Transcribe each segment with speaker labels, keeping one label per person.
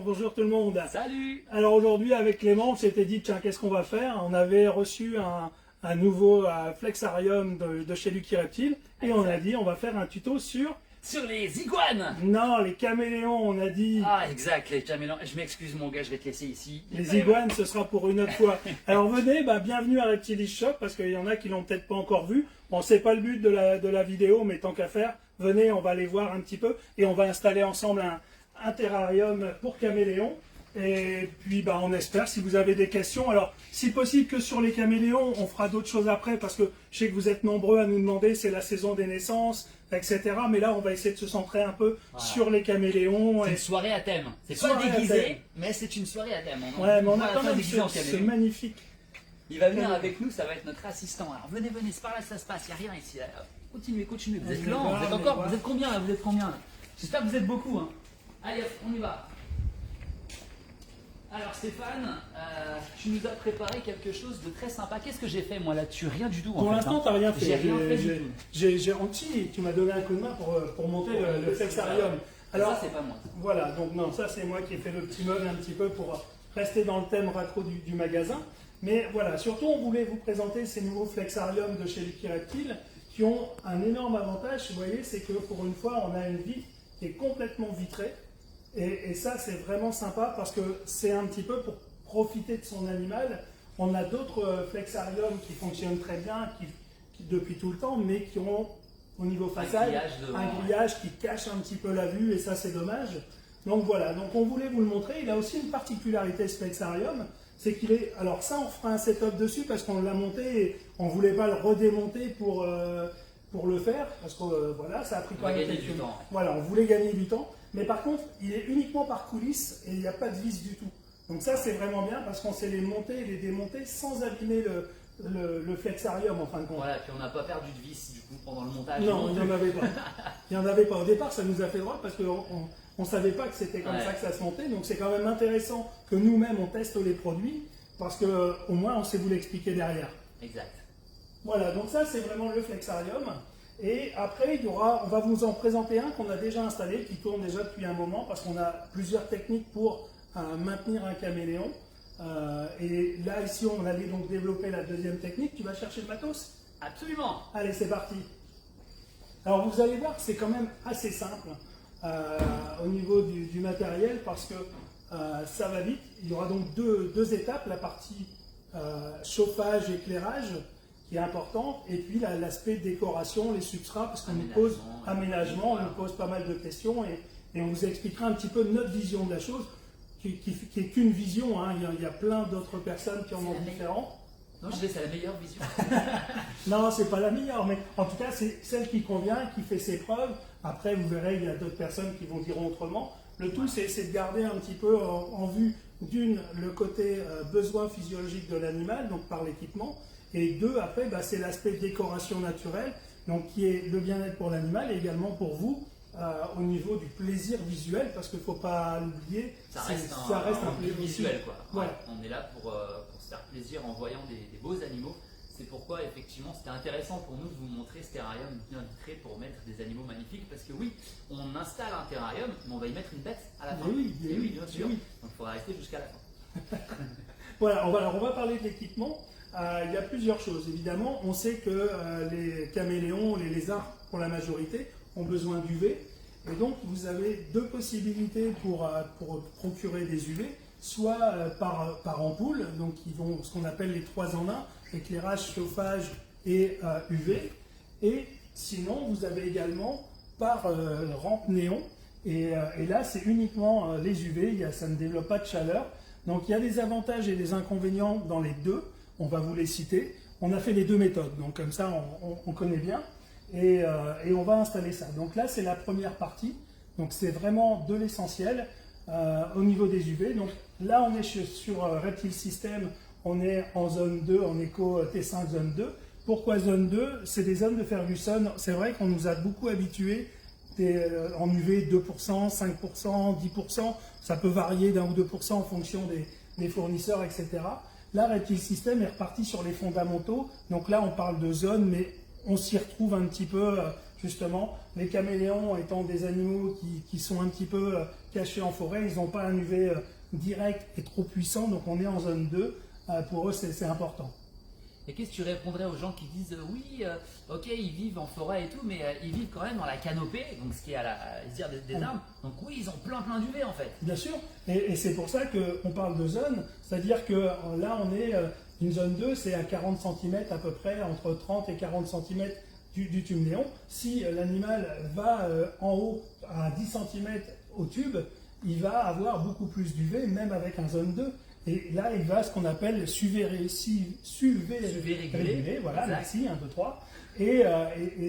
Speaker 1: Bonjour tout le monde.
Speaker 2: Salut.
Speaker 1: Alors aujourd'hui avec Clément, on s'était dit tiens qu'est-ce qu'on va faire. On avait reçu un nouveau Flexarium de chez Lucky Reptile et on a dit on va faire un tuto sur
Speaker 2: les iguanes.
Speaker 1: Non, les caméléons, on a dit.
Speaker 2: Ah exact, les caméléons. Je m'excuse mon gars, je vais te laisser ici.
Speaker 1: Les iguanes, ce sera pour une autre fois. Alors venez, bienvenue à Reptilist Shop parce qu'il y en a qui l'ont peut-être pas encore vu. Bon, c'est pas le but de la vidéo, mais tant qu'à faire, venez, on va aller voir un petit peu et on va installer ensemble un terrarium pour caméléons. Et puis on espère, si vous avez des questions, alors si possible que sur les caméléons, on fera d'autres choses après parce que je sais que vous êtes nombreux à nous demander, c'est la saison des naissances, etc. Mais là on va essayer de se centrer un peu sur les caméléons.
Speaker 2: C'est une soirée à thème, c'est pas déguisé, mais c'est une soirée à thème.
Speaker 1: Ouais, mais on a quand même ce magnifique.
Speaker 2: Il va venir avec nous, ça va être notre assistant. Alors venez, c'est par là que ça se passe, il n'y a rien ici. Continuez, vous êtes lents, vous êtes combien là, J'espère que vous êtes beaucoup. Hein. Allez, on y va. Alors Stéphane, tu nous as préparé quelque chose de très sympa. Qu'est-ce que j'ai fait moi là-dessus? Rien du tout.
Speaker 1: Pour l'instant, tu n'as rien fait.
Speaker 2: J'ai rien fait du tout.
Speaker 1: Tu m'as donné un coup de main pour monter le Flexarium.
Speaker 2: Alors ça, c'est pas moi.
Speaker 1: Voilà, donc non, ça c'est moi qui ai fait le petit meuble un petit peu pour rester dans le thème rétro du magasin. Mais voilà, surtout on voulait vous présenter ces nouveaux Flexariums de chez Lucky Reptile qui ont un énorme avantage, vous voyez, c'est que pour une fois, on a une vitre qui est complètement vitrée. Et ça, c'est vraiment sympa parce que c'est un petit peu pour profiter de son animal. On a d'autres flexariums qui fonctionnent très bien qui depuis tout le temps, mais qui ont au niveau façade un grillage qui cache un petit peu la vue et ça, c'est dommage. Donc voilà, donc on voulait vous le montrer. Il a aussi une particularité ce flexarium, c'est qu'il est... Alors ça, on fera un setup dessus parce qu'on l'a monté et on ne voulait pas le redémonter pour le faire parce que voilà, ça a pris quand même
Speaker 2: du temps.
Speaker 1: Voilà, on voulait gagner du temps. Mais par contre, il est uniquement par coulisses et il n'y a pas de vis du tout. Donc ça, c'est vraiment bien parce qu'on sait les monter et les démonter sans abîmer le flexarium en fin de compte.
Speaker 2: Voilà, puis on n'a pas perdu de vis du coup pendant le montage.
Speaker 1: Non, il n'y en avait pas. Il n'y en avait pas. Au départ, ça nous a fait drôle parce qu'on ne savait pas que c'était comme ça que ça se montait. Donc c'est quand même intéressant que nous-mêmes, on teste les produits parce qu'au moins, on sait vous l'expliquer derrière.
Speaker 2: Exact.
Speaker 1: Voilà, donc ça, c'est vraiment le flexarium. Et après, on va vous en présenter un qu'on a déjà installé, qui tourne déjà depuis un moment, parce qu'on a plusieurs techniques pour maintenir un caméléon. Et là, ici, on allait donc développer la deuxième technique. Tu vas chercher le matos?
Speaker 2: Absolument.
Speaker 1: Allez, c'est parti. Alors, vous allez voir, c'est quand même assez simple au niveau du matériel, parce que ça va vite. Il y aura donc deux étapes, la partie chauffage, éclairage, qui est important, et puis l'aspect décoration, les substrats, parce qu'on nous pose aménagement, on nous pose pas mal de questions, et on vous expliquera un petit peu notre vision de la chose, qui est qu'une vision, hein. Il y a plein d'autres personnes qui en ont différents.
Speaker 2: Non, je dis c'est la meilleure vision.
Speaker 1: Non, c'est pas la meilleure, mais en tout cas, c'est celle qui convient, qui fait ses preuves. Après, vous verrez, il y a d'autres personnes qui vont dire autrement. Le tout, c'est de garder un petit peu en vue, le côté besoin physiologique de l'animal, donc par l'équipement. Et deux, après, c'est l'aspect décoration naturelle, donc qui est le bien-être pour l'animal et également pour vous au niveau du plaisir visuel, parce qu'il ne faut pas l'oublier,
Speaker 2: ça reste un plaisir visuel, quoi. Ouais. On est là pour se faire plaisir en voyant des beaux animaux. C'est pourquoi effectivement c'était intéressant pour nous de vous montrer ce terrarium bien vitré pour mettre des animaux magnifiques, parce que oui, on installe un terrarium, mais on va y mettre une bête à la fin.
Speaker 1: Oui,
Speaker 2: bien sûr. Donc il faudra rester jusqu'à la fin.
Speaker 1: Voilà, on va parler de l'équipement. Il y a plusieurs choses. Évidemment, on sait que les caméléons, les lézards, pour la majorité, ont besoin d'UV. Et donc, vous avez deux possibilités pour procurer des UV, soit par ampoule, donc ce qu'on appelle les 3 en 1, éclairage, chauffage et UV. Et sinon, vous avez également par rampe néon. Et là, c'est uniquement les UV, ça ne développe pas de chaleur. Donc, il y a des avantages et des inconvénients dans les deux. On va vous les citer. On a fait les deux méthodes, donc comme ça on connaît bien. Et on va installer ça. Donc là c'est la première partie. Donc c'est vraiment de l'essentiel au niveau des UV. Donc Là, on est sur Reptile System, on est en zone 2, en éco T5 zone 2. Pourquoi zone 2? C'est des zones de Ferguson. C'est vrai qu'on nous a beaucoup habitués en UV 2%, 5%, 10%. Ça peut varier d'1 ou 2% en fonction des fournisseurs, etc. Là, Reptile System est reparti sur les fondamentaux. Donc là, on parle de zone, mais on s'y retrouve un petit peu, justement. Les caméléons étant des animaux qui sont un petit peu cachés en forêt, ils n'ont pas un UV direct et trop puissant, donc on est en zone 2. Pour eux, c'est important.
Speaker 2: Et qu'est-ce que tu répondrais aux gens qui disent oui, ok, ils vivent en forêt et tout, mais ils vivent quand même dans la canopée, donc ce qui est à dire des arbres. Donc oui, ils ont plein d'UV en fait.
Speaker 1: Bien sûr, et c'est pour ça qu'on parle de zone, c'est-à-dire que là, on est une zone 2, c'est à 40 cm à peu près, entre 30 et 40 cm du tube néon. Si l'animal va en haut à 10 cm au tube, il va avoir beaucoup plus d'UV, même avec un zone 2. Et là, il va ce qu'on appelle SUV régulé, voilà, merci, 1, 2, 3. Et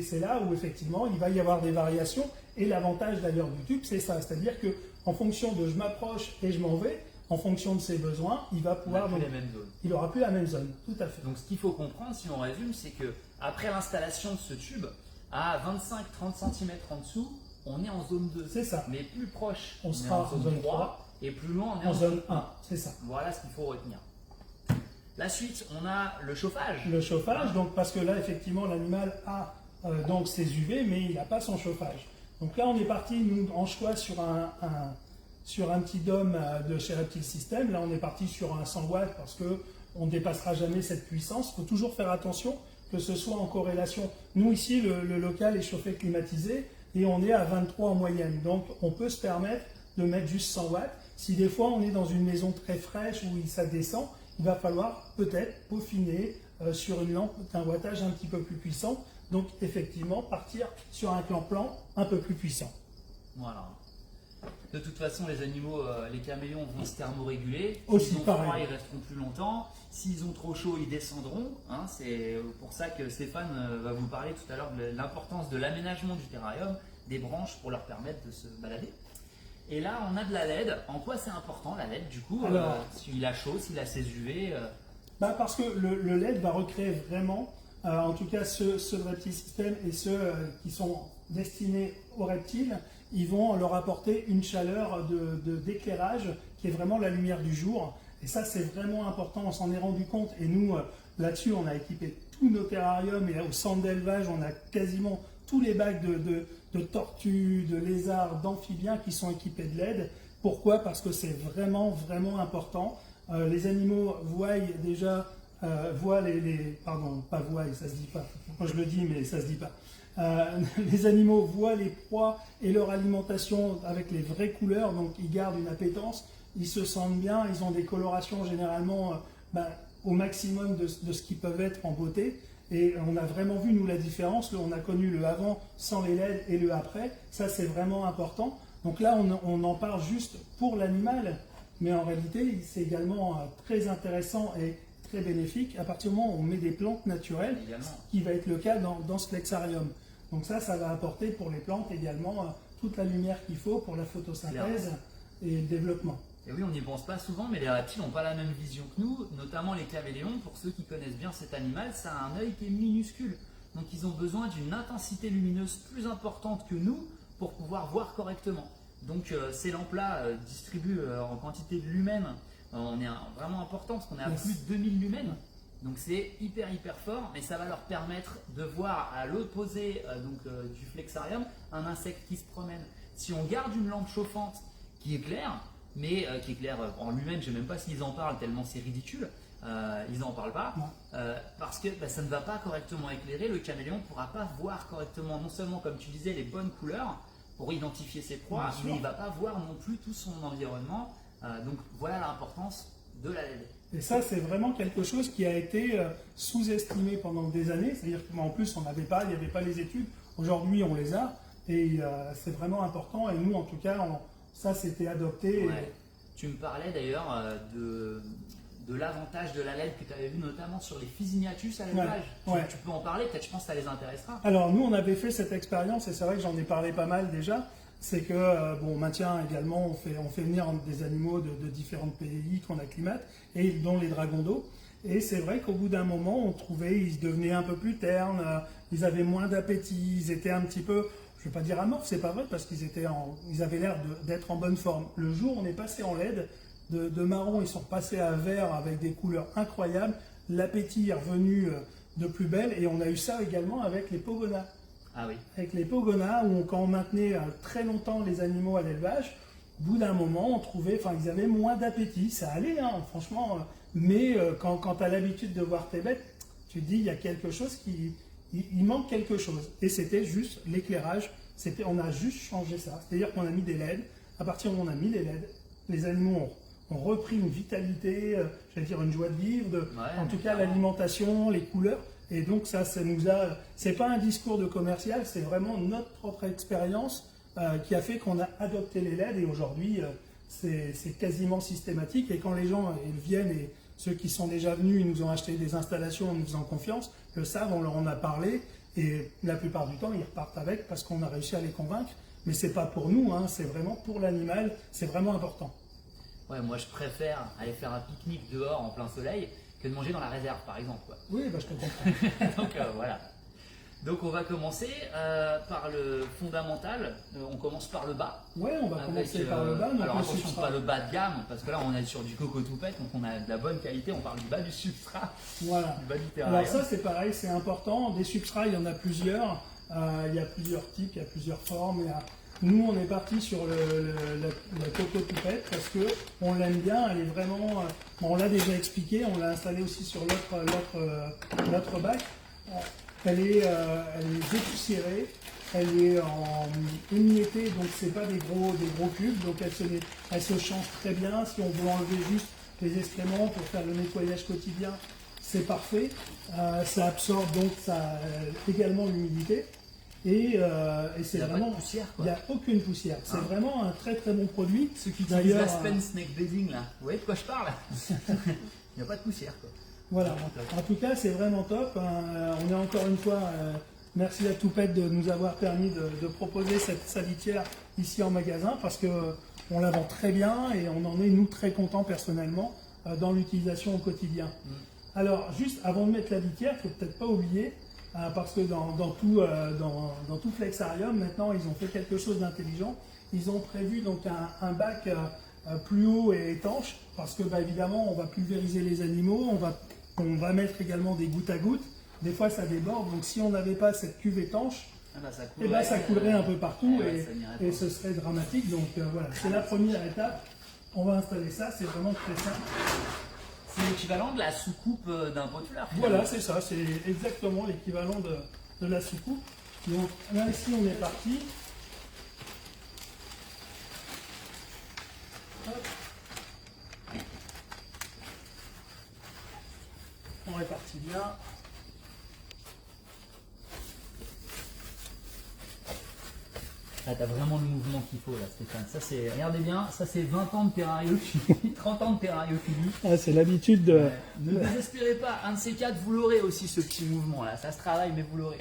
Speaker 1: c'est là où effectivement, il va y avoir des variations. Et l'avantage d'ailleurs du tube, c'est ça. C'est-à-dire qu'en fonction de je m'approche et je m'en vais, en fonction de ses besoins, il va pouvoir... Il n'aura plus la même zone, tout à fait.
Speaker 2: Donc ce qu'il faut comprendre, si on résume, c'est que après l'installation de ce tube, à 25-30 cm en dessous, on est en zone 2.
Speaker 1: C'est ça.
Speaker 2: Mais plus proche,
Speaker 1: on sera
Speaker 2: en zone 3. Et plus loin, on est
Speaker 1: en zone 1, c'est ça.
Speaker 2: Voilà ce qu'il faut retenir. La suite, on a le chauffage.
Speaker 1: Le chauffage, donc parce que là, effectivement, l'animal a donc ses UV, mais il n'a pas son chauffage. Donc là, on est parti, nous, en choix sur un petit dôme de chez Reptile System. Là, on est parti sur un 100 watts parce qu'on ne dépassera jamais cette puissance. Il faut toujours faire attention que ce soit en corrélation. Nous, ici, le local est chauffé climatisé et on est à 23 en moyenne. Donc, on peut se permettre de mettre juste 100 watts. Si des fois on est dans une maison très fraîche où ça descend, il va falloir peut-être peaufiner sur une lampe d'un wattage un petit peu plus puissant. Donc effectivement partir sur un plan un peu plus puissant.
Speaker 2: Voilà. De toute façon, les animaux, les caméléons vont se thermoréguler.
Speaker 1: S'ils
Speaker 2: ont froid, ils resteront plus longtemps. S'ils ont trop chaud, ils descendront. Hein, c'est pour ça que Stéphane va vous parler tout à l'heure de l'importance de l'aménagement du terrarium, des branches pour leur permettre de se balader. Et là, on a de la LED. En quoi c'est important la LED du coup? S'il a chaud, s'il a ses UV
Speaker 1: Parce que le LED va recréer vraiment, en tout cas ceux de Reptile System et ceux qui sont destinés aux reptiles, ils vont leur apporter une chaleur d'éclairage qui est vraiment la lumière du jour. Et ça, c'est vraiment important, on s'en est rendu compte. Et nous, là-dessus, on a équipé tous nos terrariums et au centre d'élevage, on a quasiment tous les bacs de tortues, de lézards, d'amphibiens qui sont équipés de LED. Pourquoi? Parce que c'est vraiment important. Les animaux voient déjà, pardon, pas voient, ça se dit pas. Moi je le dis, mais ça se dit pas. Les animaux voient les proies et leur alimentation avec les vraies couleurs, donc ils gardent une appétence, ils se sentent bien, ils ont des colorations généralement au maximum de ce qu'ils peuvent être en beauté. Et on a vraiment vu, nous, la différence. On a connu le avant sans les LED et le après. Ça, c'est vraiment important. Donc là, on en parle juste pour l'animal. Mais en réalité, c'est également très intéressant et très bénéfique à partir du moment où on met des plantes naturelles, ce qui va être le cas dans ce flexarium. Donc ça va apporter pour les plantes également toute la lumière qu'il faut pour la photosynthèse et le développement.
Speaker 2: Et oui, on n'y pense pas souvent, mais les reptiles n'ont pas la même vision que nous, notamment les caméléons. Pour ceux qui connaissent bien cet animal, ça a un œil qui est minuscule. Donc ils ont besoin d'une intensité lumineuse plus importante que nous pour pouvoir voir correctement. Donc ces lampes-là distribuent en quantité de lumens. On est vraiment important parce qu'on est à plus de 2000 lumens. Donc c'est hyper fort, mais ça va leur permettre de voir à l'opposé du flexarium un insecte qui se promène. Si on garde une lampe chauffante qui éclaire, mais qui éclaire en lui-même, je ne sais même pas s'ils en parlent tellement c'est ridicule, ils n'en parlent pas, parce que ça ne va pas correctement éclairer, le caméléon ne pourra pas voir correctement, non seulement comme tu disais, les bonnes couleurs pour identifier ses proies, mais il ne va pas voir non plus tout son environnement, donc voilà l'importance de la LED.
Speaker 1: Et ça, c'est vraiment quelque chose qui a été sous-estimé pendant des années, c'est-à-dire qu'en plus, il n'y avait pas les études, aujourd'hui on les a, et c'est vraiment important, et nous en tout cas, ça c'était adopté.
Speaker 2: Ouais. Tu me parlais d'ailleurs de l'avantage de la LED que tu avais vu notamment sur les Physignathus à l'élevage. Tu peux en parler, peut-être je pense que ça les intéressera.
Speaker 1: Alors nous on avait fait cette expérience et c'est vrai que j'en ai parlé pas mal déjà. c'est que bon, on maintient également, on fait venir des animaux de différents pays qu'on acclimate, et dont les dragons d'eau. Et c'est vrai qu'au bout d'un moment, on trouvait, ils devenaient un peu plus ternes, ils avaient moins d'appétit, ils étaient un petit peu, je ne vais pas dire amorphes, c'est pas vrai, parce ils avaient l'air d'être en bonne forme. Le jour où on est passé en LED, de marron, ils sont passés à vert avec des couleurs incroyables, l'appétit est revenu de plus belle, et on a eu ça également avec les pogonas.
Speaker 2: Ah oui.
Speaker 1: Avec les pogonas, où quand on maintenait très longtemps les animaux à l'élevage, au bout d'un moment, on trouvait, enfin, ils avaient moins d'appétit. Ça allait, hein, franchement. Mais quand tu as l'habitude de voir tes bêtes, tu te dis, il y a quelque chose il manque quelque chose. Et c'était juste l'éclairage. On a juste changé ça. C'est-à-dire qu'on a mis des LED. À partir du moment où on a mis les LED, les animaux ont repris une vitalité, j'allais dire une joie de vivre, en tout cas l'alimentation, les couleurs. Et donc ça nous a, c'est pas un discours de commercial, c'est vraiment notre propre expérience qui a fait qu'on a adopté les LED, et aujourd'hui c'est quasiment systématique. Et quand les gens ils viennent, et ceux qui sont déjà venus, ils nous ont acheté des installations en nous faisant confiance, le savent, on leur en a parlé, et la plupart du temps ils repartent avec parce qu'on a réussi à les convaincre. Mais c'est pas pour nous, hein, c'est vraiment pour l'animal, c'est vraiment important.
Speaker 2: Ouais, moi je préfère aller faire un pique-nique dehors en plein soleil que de manger dans la réserve, par exemple, quoi.
Speaker 1: Oui, bah, je te comprends.
Speaker 2: Donc voilà. Donc on va commencer par le fondamental. On commence par le bas.
Speaker 1: Oui, on va commencer par le bas. Donc
Speaker 2: alors attention, pas le bas de gamme, parce que là on est sur du coco toupette, donc on a de la bonne qualité. On parle du bas du substrat.
Speaker 1: Voilà.
Speaker 2: Du bas du terrarium.
Speaker 1: Alors ça c'est pareil, c'est important. Des substrats, il y en a plusieurs. Il y a plusieurs types, il y a plusieurs formes. Nous, on est parti sur la coco toupette parce que on l'aime bien. Elle est vraiment. On l'a déjà expliqué. On l'a installée aussi sur notre bac. Elle est dépoussiérée. Elle est en émiettée, donc c'est pas des gros cubes. Donc elle se change très bien. Si on veut enlever juste les excréments pour faire le nettoyage quotidien, c'est parfait. Ça absorbe donc également l'humidité. Et c'est vraiment. Il n'y a aucune poussière. C'est vraiment un très très bon produit.
Speaker 2: Ceux qui utilisent l'Aspen Snake Bedding, là, vous voyez de quoi je parle? Il n'y a pas de poussière, quoi.
Speaker 1: Voilà. En tout cas, c'est vraiment top. On est encore une fois. Merci à Toupette de nous avoir permis de proposer cette litière ici en magasin, parce qu'on la vend très bien et on en est nous très contents personnellement dans l'utilisation au quotidien. Alors juste avant de mettre la litière, il ne faut peut-être pas oublier, parce que dans tout Flexarium maintenant ils ont fait quelque chose d'intelligent. Ils ont prévu donc un bac plus haut et étanche, parce que évidemment on va pulvériser les animaux, on va mettre également des gouttes à gouttes. Des fois ça déborde, donc si on n'avait pas cette cuve étanche, ça coulerait un peu partout et ce serait dramatique. Donc voilà, c'est la première étape. On va installer ça, c'est vraiment très simple.
Speaker 2: C'est l'équivalent de la soucoupe d'un potulard.
Speaker 1: Voilà, c'est ça, c'est exactement l'équivalent de la soucoupe. Donc là ici on est parti. Hop. On répartit bien.
Speaker 2: Là, t'as vraiment le mouvement qu'il faut, là, Stéphane. Ça, c'est, regardez bien, ça, c'est 20 ans de terrariophilie, 30 ans de terrariophilie.
Speaker 1: Ah, c'est l'habitude de.
Speaker 2: Ouais. Ne désespérez pas, un de ces quatre, vous l'aurez aussi, ce petit mouvement-là. Ça se travaille, mais vous l'aurez.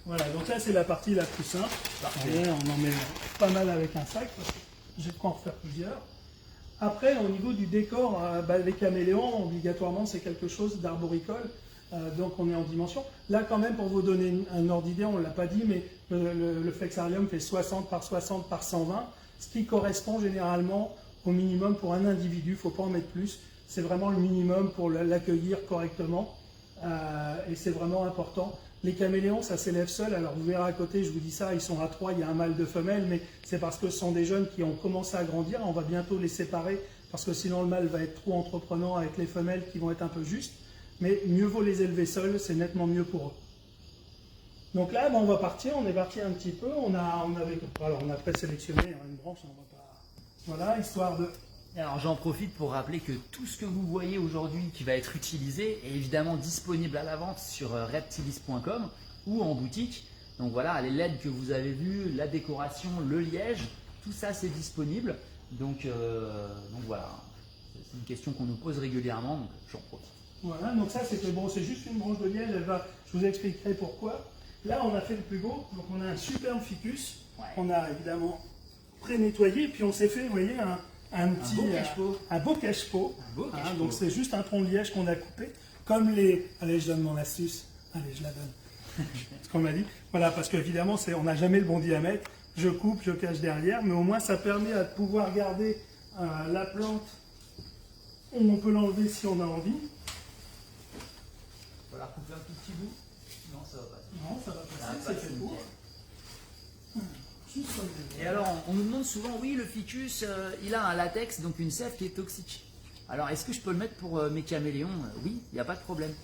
Speaker 1: Voilà, donc là, c'est la partie la plus simple. Parfait. On en met pas mal avec un sac, parce que j'ai de quoi en faire plusieurs. Après, au niveau du décor, les caméléons, obligatoirement, c'est quelque chose d'arboricole. Donc on est en dimension. Là quand même, pour vous donner un ordre d'idée, on ne l'a pas dit, mais le Flexarium fait 60 par 60 par 120, ce qui correspond généralement au minimum pour un individu. Il ne faut pas en mettre plus. C'est vraiment le minimum pour l'accueillir correctement. Et c'est vraiment important. Les caméléons, ça s'élève seul. Alors vous verrez à côté, je vous dis ça, ils sont à 3, il y a un mâle, 2 femelles, mais c'est parce que ce sont des jeunes qui ont commencé à grandir. On va bientôt les séparer, parce que sinon le mâle va être trop entreprenant avec les femelles qui vont être un peu justes. Mais mieux vaut les élever seuls, c'est nettement mieux pour eux. Donc là, on va partir, on est parti un petit peu, on a présélectionné une branche, on va pas... Voilà, histoire de...
Speaker 2: Alors j'en profite pour rappeler que tout ce que vous voyez aujourd'hui qui va être utilisé est évidemment disponible à la vente sur reptilis.com ou en boutique. Donc voilà, les LED que vous avez vues, la décoration, le liège, tout ça c'est disponible. Donc voilà, c'est une question qu'on nous pose régulièrement, donc j'en profite.
Speaker 1: Voilà, donc ça c'était bon, c'est juste une branche de liège, je vous expliquerai pourquoi. Là on a fait le plus beau, donc on a un superbe ficus
Speaker 2: Ouais.
Speaker 1: On a évidemment pré-nettoyé, puis on s'est fait, vous voyez, un beau cache-pot. Donc c'est juste un tronc de liège qu'on a coupé, comme les... Allez, je donne mon astuce. Allez, je la donne. Ce qu'on m'a dit. Voilà, parce qu'évidemment, on n'a jamais le bon diamètre. Je coupe, je cache derrière, mais au moins ça permet de pouvoir garder la plante. On peut l'enlever si on a envie.
Speaker 2: Il va falloir couper un tout petit bout. Non, ça va pas.
Speaker 1: Non, ça va passer, c'est fait pour.
Speaker 2: Et alors, on nous demande souvent, oui, le ficus, il a un latex, donc une sève qui est toxique. Alors, est-ce que je peux le mettre pour mes caméléons? Oui, il n'y a pas de problème.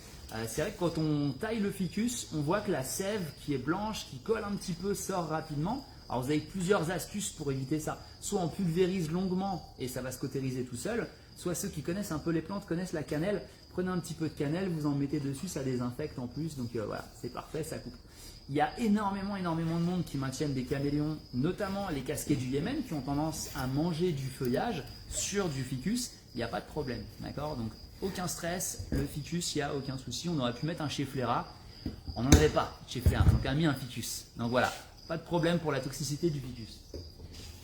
Speaker 2: C'est vrai que quand on taille le ficus, on voit que la sève qui est blanche, qui colle un petit peu, sort rapidement. Alors, vous avez plusieurs astuces pour éviter ça. Soit on pulvérise longuement et ça va se cautériser tout seul, soit ceux qui connaissent un peu les plantes connaissent la cannelle. Prenez un petit peu de cannelle, vous en mettez dessus, ça désinfecte en plus, donc voilà, c'est parfait, ça coupe. Il y a énormément de monde qui maintiennent des caméléons, notamment les casquets du Yémen, qui ont tendance à manger du feuillage sur du ficus. Il n'y a pas de problème, d'accord? Donc aucun stress, le ficus, il n'y a aucun souci. On aurait pu mettre un Schefflera, on n'en avait pas Schefflera, donc on a mis un ficus. Donc voilà, pas de problème pour la toxicité du ficus.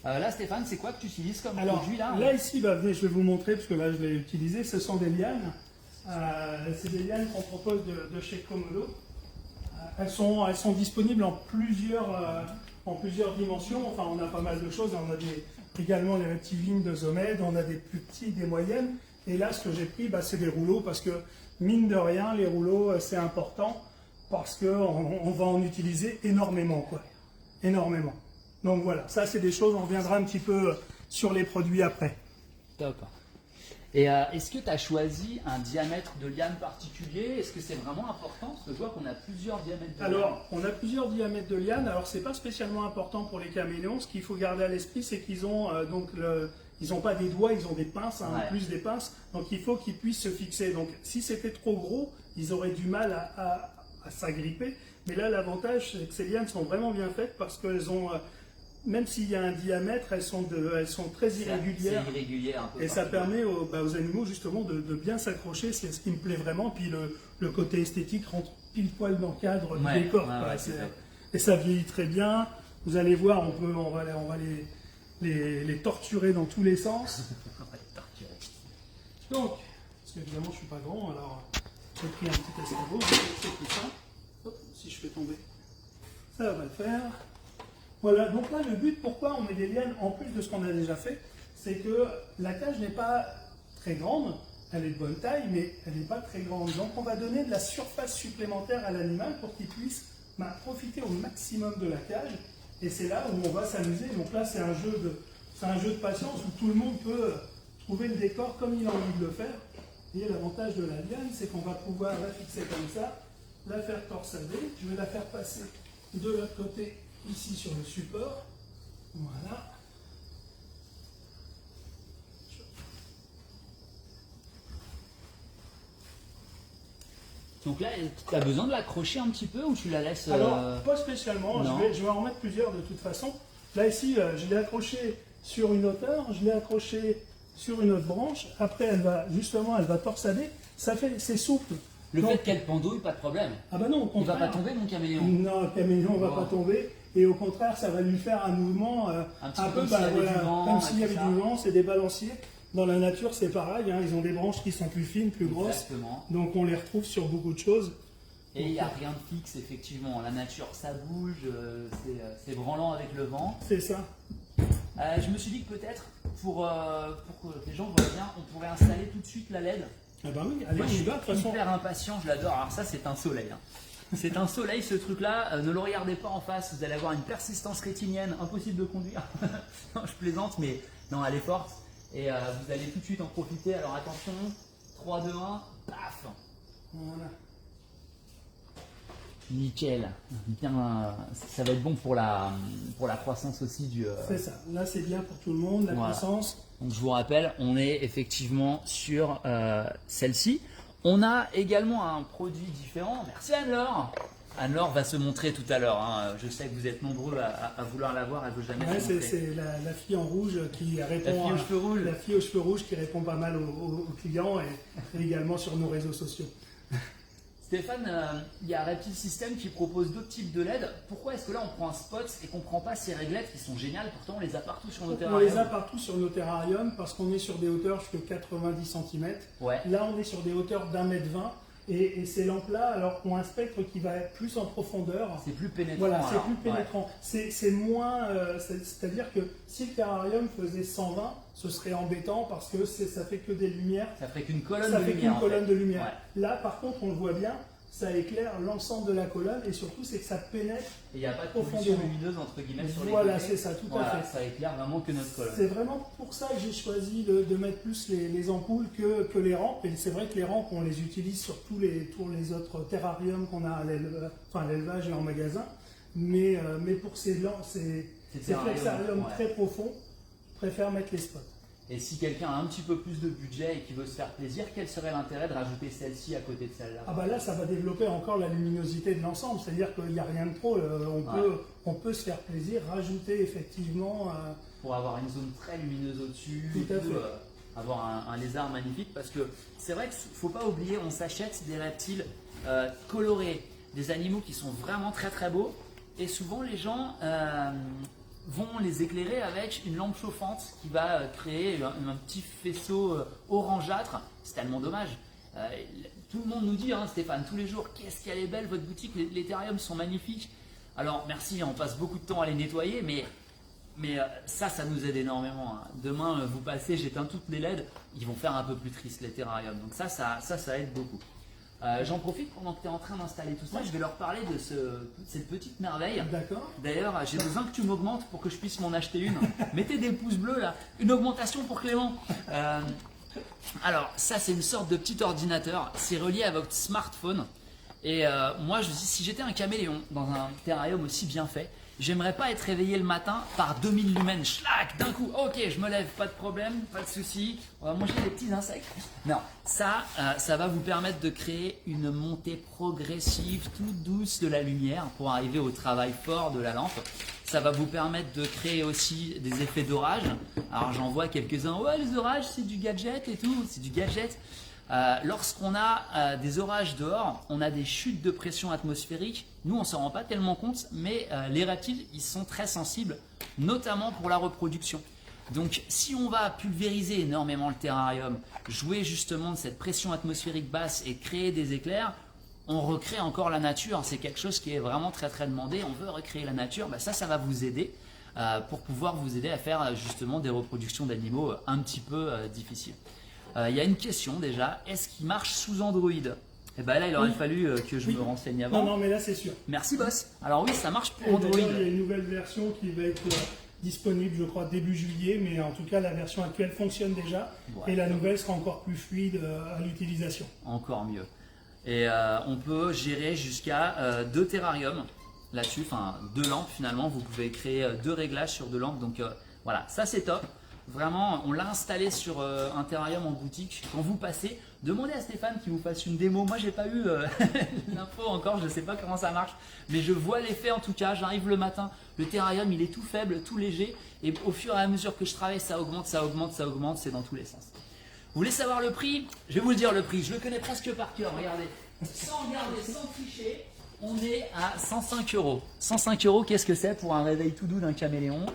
Speaker 2: Là Stéphane, c'est quoi que tu utilises comme produit là?
Speaker 1: Là ici, venez, je vais vous montrer, parce que là je l'ai utilisé, ce sont des lianes. C'est des lianes qu'on propose de chez Komodo. Elles sont disponibles en plusieurs dimensions. Enfin, on a pas mal de choses. On a également les rectilignes de Zomed, on a des plus petits, des moyennes. Et là, ce que j'ai pris, c'est des rouleaux, parce que mine de rien, les rouleaux, c'est important, parce qu'on va en utiliser énormément, quoi. Énormément. Donc voilà, ça c'est des choses, on reviendra un petit peu sur les produits après.
Speaker 2: Top. Et est-ce que tu as choisi un diamètre de liane particulier? Est-ce que c'est vraiment important? Parce que je vois qu'on a plusieurs diamètres de liane.
Speaker 1: Alors, on a plusieurs diamètres de liane. Alors, c'est pas spécialement important pour les caméléons. Ce qu'il faut garder à l'esprit, c'est qu'ils ont ils n'ont pas des doigts, ils ont des pinces, en plus des pinces. Donc, il faut qu'ils puissent se fixer. Donc, si c'était trop gros, ils auraient du mal à s'agripper. Mais là, l'avantage, c'est que ces lianes sont vraiment bien faites parce qu'elles ont... même s'il y a un diamètre, elles sont très irrégulières.
Speaker 2: C'est irrégulière un peu.
Speaker 1: Et ça permet aux animaux justement de bien s'accrocher, c'est ce qui me plaît vraiment. Puis le côté esthétique rentre pile poil dans le cadre du décor. Et ça vieillit très bien. Vous allez voir, on va les torturer dans tous les sens. Donc, parce qu'évidemment je ne suis pas grand, alors j'ai pris un petit escabeau, c'est plus simple. Hop, si je fais tomber, ça va le faire. Voilà, donc là le but, pourquoi on met des lianes en plus de ce qu'on a déjà fait, c'est que la cage n'est pas très grande, elle est de bonne taille, mais elle n'est pas très grande. Donc on va donner de la surface supplémentaire à l'animal pour qu'il puisse profiter au maximum de la cage. Et c'est là où on va s'amuser. Donc là c'est un jeu de patience où tout le monde peut trouver le décor comme il a envie de le faire. Et l'avantage de la liane, c'est qu'on va pouvoir la fixer comme ça, la faire torsader. Je vais la faire passer de l'autre côté, ici sur le support. Voilà.
Speaker 2: Donc là, tu as besoin de l'accrocher un petit peu ou tu la laisses...
Speaker 1: Alors, pas spécialement. Je vais en remettre plusieurs de toute façon. Là, ici, je l'ai accroché sur une hauteur, je l'ai accroché sur une autre branche. Après, elle va torsader. C'est souple.
Speaker 2: Le fait qu'elle pendouille, pas de problème.
Speaker 1: Ah bah non, au contraire.
Speaker 2: Il va pas tomber, mon caméléon.
Speaker 1: Non, le caméléon ne va pas tomber. Et au contraire, ça va lui faire un mouvement un peu comme s'il y avait du vent. C'est des balanciers. Dans la nature, c'est pareil. Ils ont des branches qui sont plus fines, plus grosses.
Speaker 2: Exactement.
Speaker 1: Donc, on les retrouve sur beaucoup de choses.
Speaker 2: Et il n'y a rien de fixe, effectivement. La nature, ça bouge. C'est branlant avec le vent.
Speaker 1: C'est ça.
Speaker 2: Je me suis dit que peut-être, pour que les gens voient bien, on pourrait installer tout de suite la LED.
Speaker 1: Ah bah oui, allez,
Speaker 2: moi,
Speaker 1: on y va, de toute façon.
Speaker 2: Je suis hyper impatient, je l'adore. Alors ça, c'est un soleil. C'est un soleil, ce truc-là. Ne le regardez pas en face, vous allez avoir une persistance rétinienne, impossible de conduire. Non, je plaisante, mais non, elle est forte. Et vous allez tout de suite en profiter. Alors attention, 3, 2, 1, paf.
Speaker 1: Voilà.
Speaker 2: Nickel. Bien, ça va être bon pour la croissance aussi du...
Speaker 1: C'est ça. Là, c'est bien pour tout le monde, la croissance.
Speaker 2: Donc je vous rappelle, on est effectivement sur celle-ci. On a également un produit différent. Merci Anne-Laure. Anne-Laure va se montrer tout à l'heure. Je sais que vous êtes nombreux à vouloir la voir. Elle ne veut jamais se montrer.
Speaker 1: C'est la fille en rouge qui répond.
Speaker 2: La fille aux cheveux rouges.
Speaker 1: La fille aux cheveux rouges qui répond pas mal aux clients et également sur nos réseaux sociaux.
Speaker 2: Stéphane, il y a Reptile System qui propose d'autres types de LED. Pourquoi est-ce que là on prend un spot et qu'on ne prend pas ces réglettes qui sont géniales? Pourtant on les a partout sur nos terrariums.
Speaker 1: On les a partout sur nos terrariums parce qu'on est sur des hauteurs jusqu'à 90 cm.
Speaker 2: Ouais.
Speaker 1: Là on est sur des hauteurs d'1,20 m. Et ces lampes-là, alors ont un spectre qui va être plus en profondeur.
Speaker 2: C'est plus pénétrant.
Speaker 1: Voilà, c'est plus pénétrant. Ouais. C'est moins. C'est-à-dire que si le terrarium faisait 120, ce serait embêtant parce que ça fait que des lumières.
Speaker 2: Ça ferait qu'une colonne
Speaker 1: ça
Speaker 2: de
Speaker 1: fait
Speaker 2: lumière.
Speaker 1: Qu'une colonne de lumière.
Speaker 2: Ouais.
Speaker 1: Là, par contre, on le voit bien. Ça éclaire l'ensemble de la colonne et surtout c'est que ça pénètre.
Speaker 2: Et il n'y a pas de pollution lumineuse entre guillemets sur les côtés.
Speaker 1: Voilà, c'est ça, tout à fait.
Speaker 2: Ça éclaire vraiment que notre colonne.
Speaker 1: C'est vraiment pour ça que j'ai choisi de mettre plus les ampoules que les rampes. Et c'est vrai que les rampes, on les utilise sur tous les autres terrariums qu'on a à l'élevage et en magasin. Mais pour ces flexariums très profonds, je préfère mettre les spots.
Speaker 2: Et si quelqu'un a un petit peu plus de budget et qui veut se faire plaisir, quel serait l'intérêt de rajouter celle-ci à côté de celle-là?
Speaker 1: Ah bah là, ça va développer encore la luminosité de l'ensemble, c'est-à-dire qu'il n'y a rien de trop. On peut se faire plaisir, rajouter effectivement…
Speaker 2: Pour avoir une zone très lumineuse au-dessus, avoir un lézard magnifique, parce que c'est vrai qu'il ne faut pas oublier, on s'achète des reptiles colorés, des animaux qui sont vraiment très très beaux, et souvent les gens… vont les éclairer avec une lampe chauffante qui va créer un petit faisceau orangeâtre. C'est tellement dommage. Tout le monde nous dit, hein, Stéphane, tous les jours, qu'est-ce qu'elle est belle votre boutique, les terrariums sont magnifiques. Alors merci, on passe beaucoup de temps à les nettoyer, mais ça nous aide énormément. Hein. Demain, vous passez, j'éteins toutes les LED, ils vont faire un peu plus triste les terrariums. Donc ça aide beaucoup. J'en profite pendant que tu es en train d'installer tout ça, je vais leur parler de cette petite merveille.
Speaker 1: D'accord.
Speaker 2: D'ailleurs, j'ai besoin que tu m'augmentes pour que je puisse m'en acheter une. Mettez des pouces bleus là, une augmentation pour Clément. Alors, ça c'est une sorte de petit ordinateur, c'est relié à votre smartphone. Et moi, je me dis, si j'étais un caméléon dans un terrarium aussi bien fait, j'aimerais pas être réveillé le matin par 2000 lumens, schlac, d'un coup. Ok, je me lève, pas de problème, pas de souci. On va manger des petits insectes. Non, ça va vous permettre de créer une montée progressive, toute douce de la lumière pour arriver au travail fort de la lampe. Ça va vous permettre de créer aussi des effets d'orage. Alors j'en vois quelques-uns, ouais, les orages c'est du gadget et tout, c'est du gadget. Lorsqu'on a des orages dehors, on a des chutes de pression atmosphérique. Nous, on ne s'en rend pas tellement compte, mais les reptiles, ils sont très sensibles, notamment pour la reproduction. Donc, si on va pulvériser énormément le terrarium, jouer justement de cette pression atmosphérique basse et créer des éclairs, on recrée encore la nature. C'est quelque chose qui est vraiment très très demandé. On veut recréer la nature. Ben, ça va vous aider pour pouvoir vous aider à faire justement des reproductions d'animaux un petit peu difficiles. Il y a une question déjà, est-ce qu'il marche sous Android? Et bien là, il aurait fallu que je me renseigne avant.
Speaker 1: Non, mais là c'est sûr.
Speaker 2: Merci boss. Alors oui, ça marche pour Android.
Speaker 1: Il y a une nouvelle version qui va être disponible, je crois, début juillet, mais en tout cas, la version actuelle fonctionne déjà. Ouais. Et la nouvelle sera encore plus fluide à l'utilisation.
Speaker 2: Encore mieux. Et on peut gérer jusqu'à 2 terrariums là-dessus, enfin 2 lampes finalement. Vous pouvez créer 2 réglages sur 2 lampes. Donc voilà, ça c'est top. Vraiment, on l'a installé sur un terrarium en boutique. Quand vous passez, demandez à Stéphane qu'il vous fasse une démo. Moi, j'ai pas eu l'info encore, je ne sais pas comment ça marche, mais je vois l'effet en tout cas. J'arrive le matin, le terrarium il est tout faible, tout léger, et au fur et à mesure que je travaille, ça augmente, ça augmente, ça augmente, c'est dans tous les sens. Vous voulez savoir le prix? Je vais vous le dire le prix, je le connais presque par cœur, regardez. Sans regarder, sans tricher, on est à 105 €. 105 €, qu'est-ce que c'est pour un réveil tout doux d'un caméléon?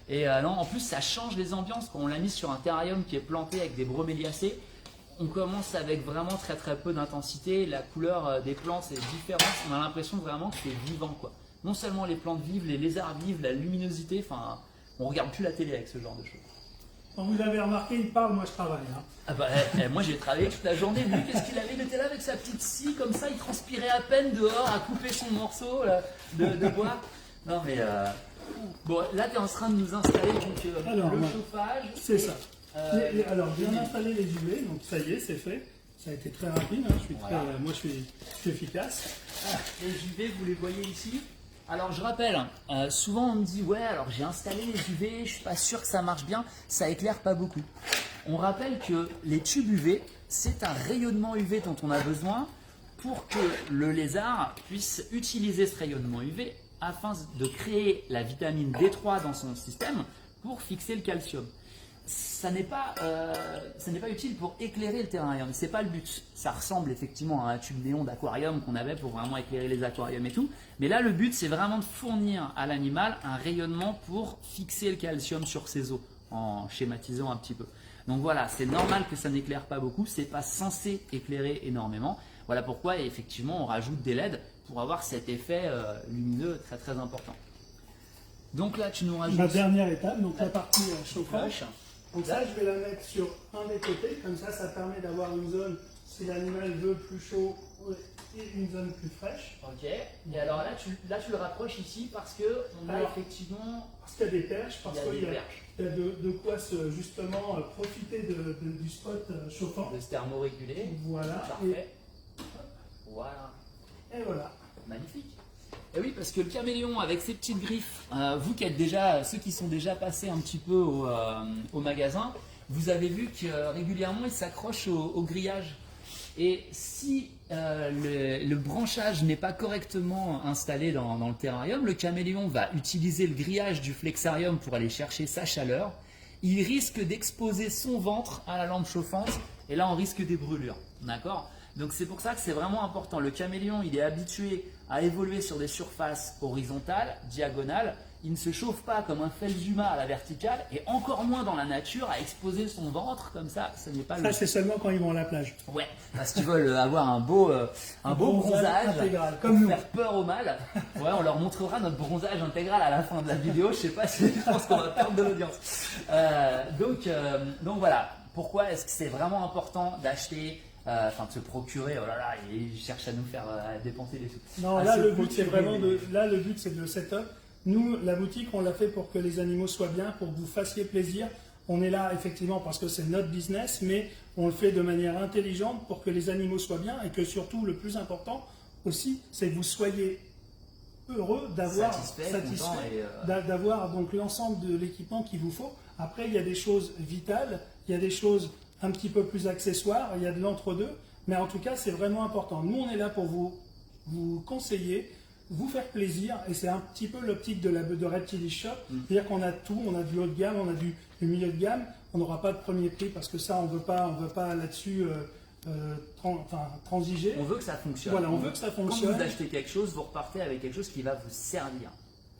Speaker 2: Et non, en plus, ça change les ambiances. Quand on l'a mis sur un terrarium qui est planté avec des broméliacées, on commence avec vraiment très très peu d'intensité. La couleur des plantes est différente. On a l'impression vraiment que c'est vivant, quoi. Non seulement les plantes vivent, les lézards vivent, la luminosité. Enfin, on regarde plus la télé avec ce genre de choses.
Speaker 1: Quand vous avez remarqué, il parle, moi je travaille. Hein.
Speaker 2: Ah bah, moi j'ai travaillé toute la journée. Lui, qu'est-ce qu'il avait? Il était là avec sa petite scie comme ça, il transpirait à peine dehors à couper son morceau là, de bois. Non mais. Bon, là, tu es en train de nous installer donc, le chauffage.
Speaker 1: C'est ça. Alors, bien installer les UV, donc ça y est, c'est fait. Ça a été très rapide, hein. Moi je suis efficace.
Speaker 2: Les UV, vous les voyez ici. Alors, je rappelle, souvent on me dit, ouais, alors j'ai installé les UV, je suis pas sûr que ça marche bien, ça éclaire pas beaucoup. On rappelle que les tubes UV, c'est un rayonnement UV dont on a besoin pour que le lézard puisse utiliser ce rayonnement UV afin de créer la vitamine D3 dans son système pour fixer le calcium. ça n'est pas utile pour éclairer le terrarium, c'est pas le but. Ça ressemble effectivement à un tube néon d'aquarium qu'on avait pour vraiment éclairer les aquariums et tout. Mais là, le but, c'est vraiment de fournir à l'animal un rayonnement pour fixer le calcium sur ses os, en schématisant un petit peu. Donc voilà, c'est normal que ça n'éclaire pas beaucoup, c'est pas censé éclairer énormément. Voilà pourquoi effectivement on rajoute des LED pour avoir cet effet lumineux très très important. Donc là, tu nous rajoutes
Speaker 1: la dernière étape, donc la partie chauffage. Donc ça, je vais la mettre sur un des côtés, comme ça permet d'avoir une zone, si l'animal veut plus chaud, et une zone plus fraîche.
Speaker 2: Ok, et alors là tu le rapproches ici parce que on a effectivement...
Speaker 1: Parce qu'il y a des perches, parce qu'il y a de quoi justement profiter du spot chauffant.
Speaker 2: De se thermoréguler.
Speaker 1: Voilà.
Speaker 2: Parfait. Voilà.
Speaker 1: Et voilà.
Speaker 2: Magnifique. Et oui, parce que le caméléon avec ses petites griffes, vous qui êtes ceux qui sont déjà passés un petit peu au magasin, vous avez vu que régulièrement il s'accroche au grillage. Et si le branchage n'est pas correctement installé dans le terrarium, le caméléon va utiliser le grillage du flexarium pour aller chercher sa chaleur. Il risque d'exposer son ventre à la lampe chauffante et là on risque des brûlures. D'accord ? Donc c'est pour ça que c'est vraiment important. Le caméléon, il est habitué à évoluer sur des surfaces horizontales, diagonales. Il ne se chauffe pas comme un Felsuma à la verticale et encore moins dans la nature à exposer son ventre comme ça. Ça n'est pas
Speaker 1: ça, c'est seulement quand ils vont à la plage.
Speaker 2: Ouais, parce qu'ils veulent avoir un beau bronzage
Speaker 1: intégral,
Speaker 2: comme nous. Faire peur au mâles. Ouais, on leur montrera notre bronzage intégral à la fin de la vidéo. Je sais pas si je pense qu'on va perdre de l'audience. Donc voilà. Pourquoi est-ce que c'est vraiment important d'acheter de se procurer, oh là là, il cherche à nous faire dépenser des sous.
Speaker 1: Non, là le but c'est vraiment le but c'est de le setup. Nous, la boutique, on l'a fait pour que les animaux soient bien, pour que vous fassiez plaisir. On est là effectivement parce que c'est notre business, mais on le fait de manière intelligente pour que les animaux soient bien et que surtout le plus important aussi, c'est que vous soyez heureux d'avoir d'avoir donc l'ensemble de l'équipement qu'il vous faut. Après, il y a des choses vitales, il y a des choses un petit peu plus accessoires, il y a de l'entre-deux, mais en tout cas, c'est vraiment important. Nous, on est là pour vous conseiller, vous faire plaisir, et c'est un petit peu l'optique de Reptilish Shop, c'est-à-dire qu'on a tout, on a du haut de gamme, on a du milieu de gamme, on n'aura pas de premier prix parce que ça, on veut pas là-dessus transiger.
Speaker 2: On veut que ça fonctionne.
Speaker 1: Voilà, on veut que ça fonctionne.
Speaker 2: Quand vous achetez quelque chose, vous repartez avec quelque chose qui va vous servir.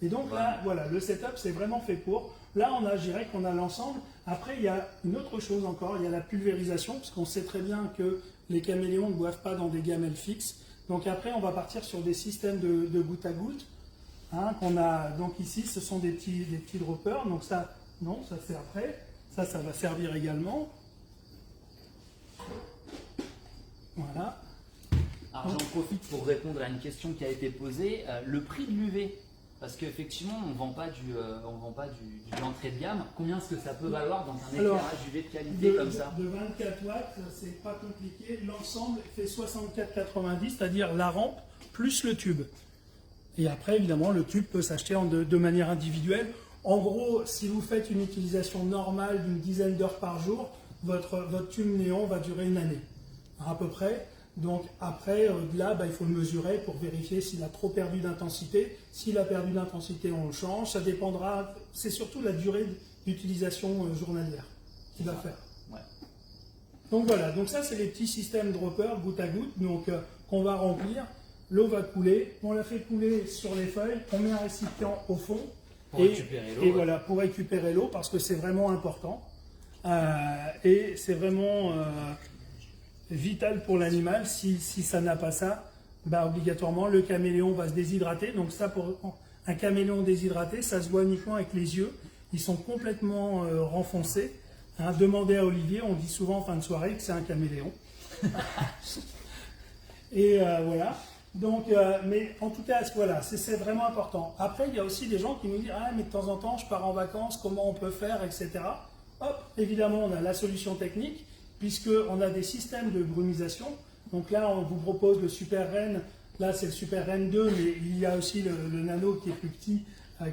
Speaker 1: Et donc là, voilà, le setup, c'est vraiment fait pour. Là, je dirais qu'on a l'ensemble. Après, il y a une autre chose encore, il y a la pulvérisation, parce qu'on sait très bien que les caméléons ne boivent pas dans des gamelles fixes. Donc après, on va partir sur des systèmes de goutte à goutte. Qu'on a donc ici, ce sont des petits droppers. Donc ça, non, ça c'est après. Ça va servir également. Voilà.
Speaker 2: Alors j'en profite pour répondre à une question qui a été posée. Le prix de l'UV, parce qu'effectivement, on ne vend pas du l'entrée de gamme. Combien est-ce que ça peut valoir dans un éclairage UV de qualité comme ça?
Speaker 1: De 24 watts, c'est pas compliqué. L'ensemble fait 64,90, c'est-à-dire la rampe plus le tube. Et après, évidemment, le tube peut s'acheter de manière individuelle. En gros, si vous faites une utilisation normale d'une dizaine d'heures par jour, votre tube néon va durer une année, à peu près. Donc après, là, il faut le mesurer pour vérifier s'il a trop perdu d'intensité. S'il a perdu d'intensité, on le change. Ça dépendra, c'est surtout la durée d'utilisation journalière qu'il va faire.
Speaker 2: Ouais.
Speaker 1: Donc voilà, donc ça c'est les petits systèmes dropper goutte à goutte, donc qu'on va remplir. L'eau va couler, on la fait couler sur les feuilles, on met un récipient au fond.
Speaker 2: Pour récupérer l'eau.
Speaker 1: Et voilà, pour récupérer l'eau, parce que c'est vraiment important. Et c'est vraiment vital pour l'animal. Si ça n'a pas ça, obligatoirement le caméléon va se déshydrater. Donc ça, pour un caméléon déshydraté, ça se voit uniquement avec les yeux. Ils sont complètement renfoncés. Demandez à Olivier, on dit souvent en fin de soirée que c'est un caméléon. Et voilà. Donc, mais en tout cas, voilà, c'est vraiment important. Après, il y a aussi des gens qui nous disent « Ah, mais de temps en temps, je pars en vacances, comment on peut faire, etc. » Hop, évidemment, on a la solution technique, puisqu'on a des systèmes de brumisation. Donc là, on vous propose le Super Ren. Là, c'est le Super Ren 2, mais il y a aussi le Nano qui est plus petit,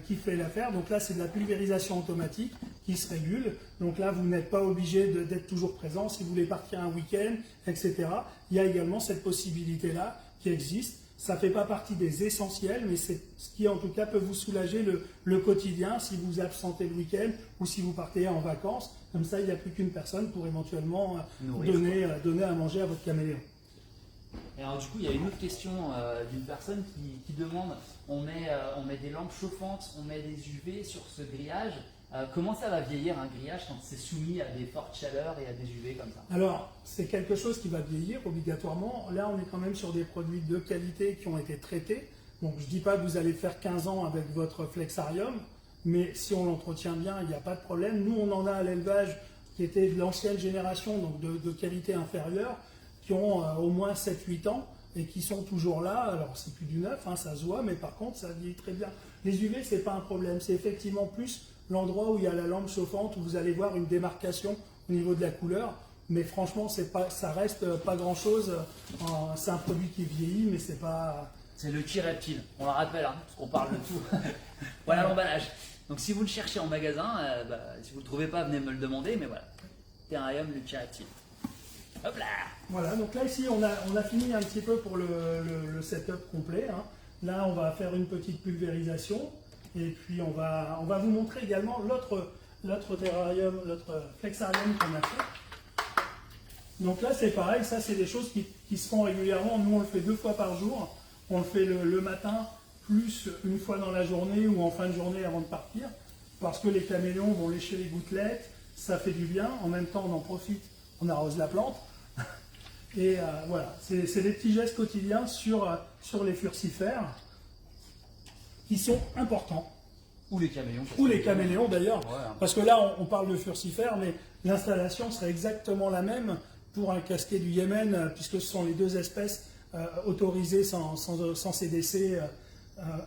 Speaker 1: qui fait l'affaire. Donc là, c'est de la pulvérisation automatique qui se régule. Donc là, vous n'êtes pas obligé d'être toujours présent. Si vous voulez partir un week-end, etc., il y a également cette possibilité-là qui existe. Ça ne fait pas partie des essentiels, mais c'est ce qui en tout cas peut vous soulager le quotidien si vous absentez le week-end ou si vous partez en vacances. Comme ça, il n'y a plus qu'une personne pour éventuellement
Speaker 2: Nourrir.
Speaker 1: donner à manger à votre caméléon.
Speaker 2: Et alors du coup, il y a une autre question d'une personne qui demande, on met des lampes chauffantes, on met des UV sur ce grillage. Comment ça va vieillir un grillage quand c'est soumis à des fortes chaleurs et à des UV comme ça?
Speaker 1: Alors, c'est quelque chose qui va vieillir obligatoirement. Là, on est quand même sur des produits de qualité qui ont été traités. Donc, je ne dis pas que vous allez faire 15 ans avec votre flexarium, mais si on l'entretient bien, il n'y a pas de problème. Nous, on en a à l'élevage qui était de l'ancienne génération, donc de qualité inférieure, qui ont au moins 7-8 ans et qui sont toujours là. Alors, c'est plus du neuf, hein, ça se voit, mais par contre, ça vieillit très bien. Les UV, ce n'est pas un problème. C'est effectivement plus l'endroit où il y a la lampe chauffante, où vous allez voir une démarcation au niveau de la couleur. Mais franchement, ça reste pas grand-chose. C'est un produit qui vieillit, mais c'est pas...
Speaker 2: C'est le Lucky Reptile, on le rappelle, hein, parce qu'on parle de tout. Voilà l'emballage. Donc si vous le cherchez en magasin, si vous ne le trouvez pas, venez me le demander, mais voilà. Terrarium Lucky Reptile. Hop là!
Speaker 1: Voilà, donc là ici on a fini un petit peu pour le setup complet, hein. Là on va faire une petite pulvérisation et puis on va vous montrer également l'autre terrarium, l'autre flexarium qu'on a fait. Donc là c'est pareil, ça c'est des choses qui se font régulièrement. Nous on le fait 2 fois par jour, on le fait le matin plus une fois dans la journée ou en fin de journée avant de partir, parce que les caméléons vont lécher les gouttelettes, ça fait du bien, en même temps on en profite, on arrose la plante. Et voilà, c'est des petits gestes quotidiens sur les furcifères qui sont importants.
Speaker 2: Ou les caméléons.
Speaker 1: Ou les caméléons d'ailleurs,
Speaker 2: Ouais, hein.
Speaker 1: parce que là on parle de furcifères, mais l'installation serait exactement la même pour un casquet du Yémen, puisque ce sont les 2 espèces autorisées sans CDC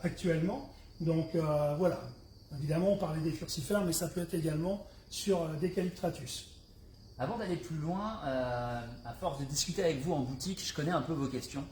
Speaker 1: actuellement. Donc voilà, évidemment on parlait des furcifères, mais ça peut être également sur des Calyptratus.
Speaker 2: Avant d'aller plus loin, à force de discuter avec vous en boutique, je connais un peu vos questions.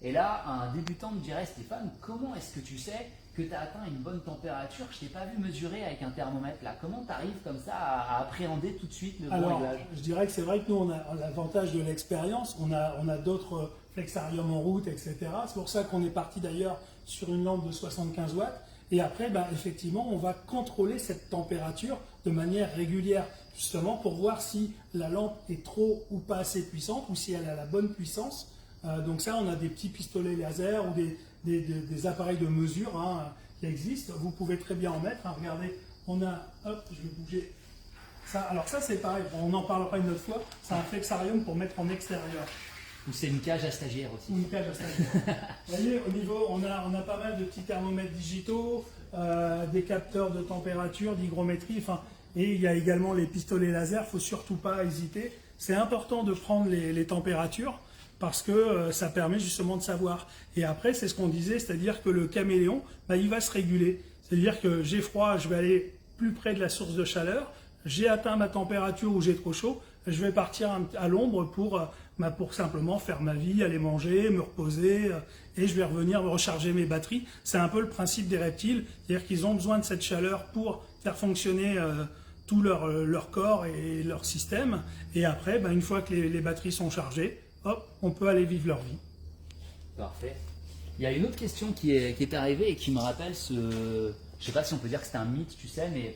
Speaker 2: Et là, un débutant me dirait, Stéphane, comment est-ce que tu sais que tu as atteint une bonne température? Je ne t'ai pas vu mesurer avec un thermomètre là. Comment tu arrives comme ça à appréhender tout de suite le bon réglage?
Speaker 1: Je dirais que c'est vrai que nous, on a l'avantage de l'expérience. On a d'autres flexariums en route, etc. C'est pour ça qu'on est parti d'ailleurs sur une lampe de 75 watts. Et après, effectivement, on va contrôler cette température de manière régulière, justement pour voir si la lampe est trop ou pas assez puissante, ou si elle a la bonne puissance. Donc ça, on a des petits pistolets laser ou des appareils de mesure qui existent. Vous pouvez très bien en mettre. Regardez, on a, hop, je vais bouger. Ça, alors ça, c'est pareil, on en parlera une autre fois. C'est un flexarium pour mettre en extérieur.
Speaker 2: Ou c'est une cage à stagiaires aussi.
Speaker 1: Ou une cage à stagiaires. Vous voyez, au niveau, on a pas mal de petits thermomètres digitaux, des capteurs de température, d'hygrométrie, et il y a également les pistolets laser. Il ne faut surtout pas hésiter. C'est important de prendre les températures parce que ça permet justement de savoir. Et après, c'est ce qu'on disait, c'est-à-dire que le caméléon, il va se réguler. C'est-à-dire que j'ai froid, je vais aller plus près de la source de chaleur. J'ai atteint ma température ou j'ai trop chaud, je vais partir à l'ombre pour simplement faire ma vie, aller manger, me reposer, et je vais revenir recharger mes batteries. C'est un peu le principe des reptiles, c'est-à-dire qu'ils ont besoin de cette chaleur pour faire fonctionner tout leur corps et leur système. Et après, une fois que les batteries sont chargées, hop, on peut aller vivre leur vie.
Speaker 2: Parfait. Il y a une autre question qui est arrivée et qui me rappelle je ne sais pas si on peut dire que c'est un mythe, tu sais, mais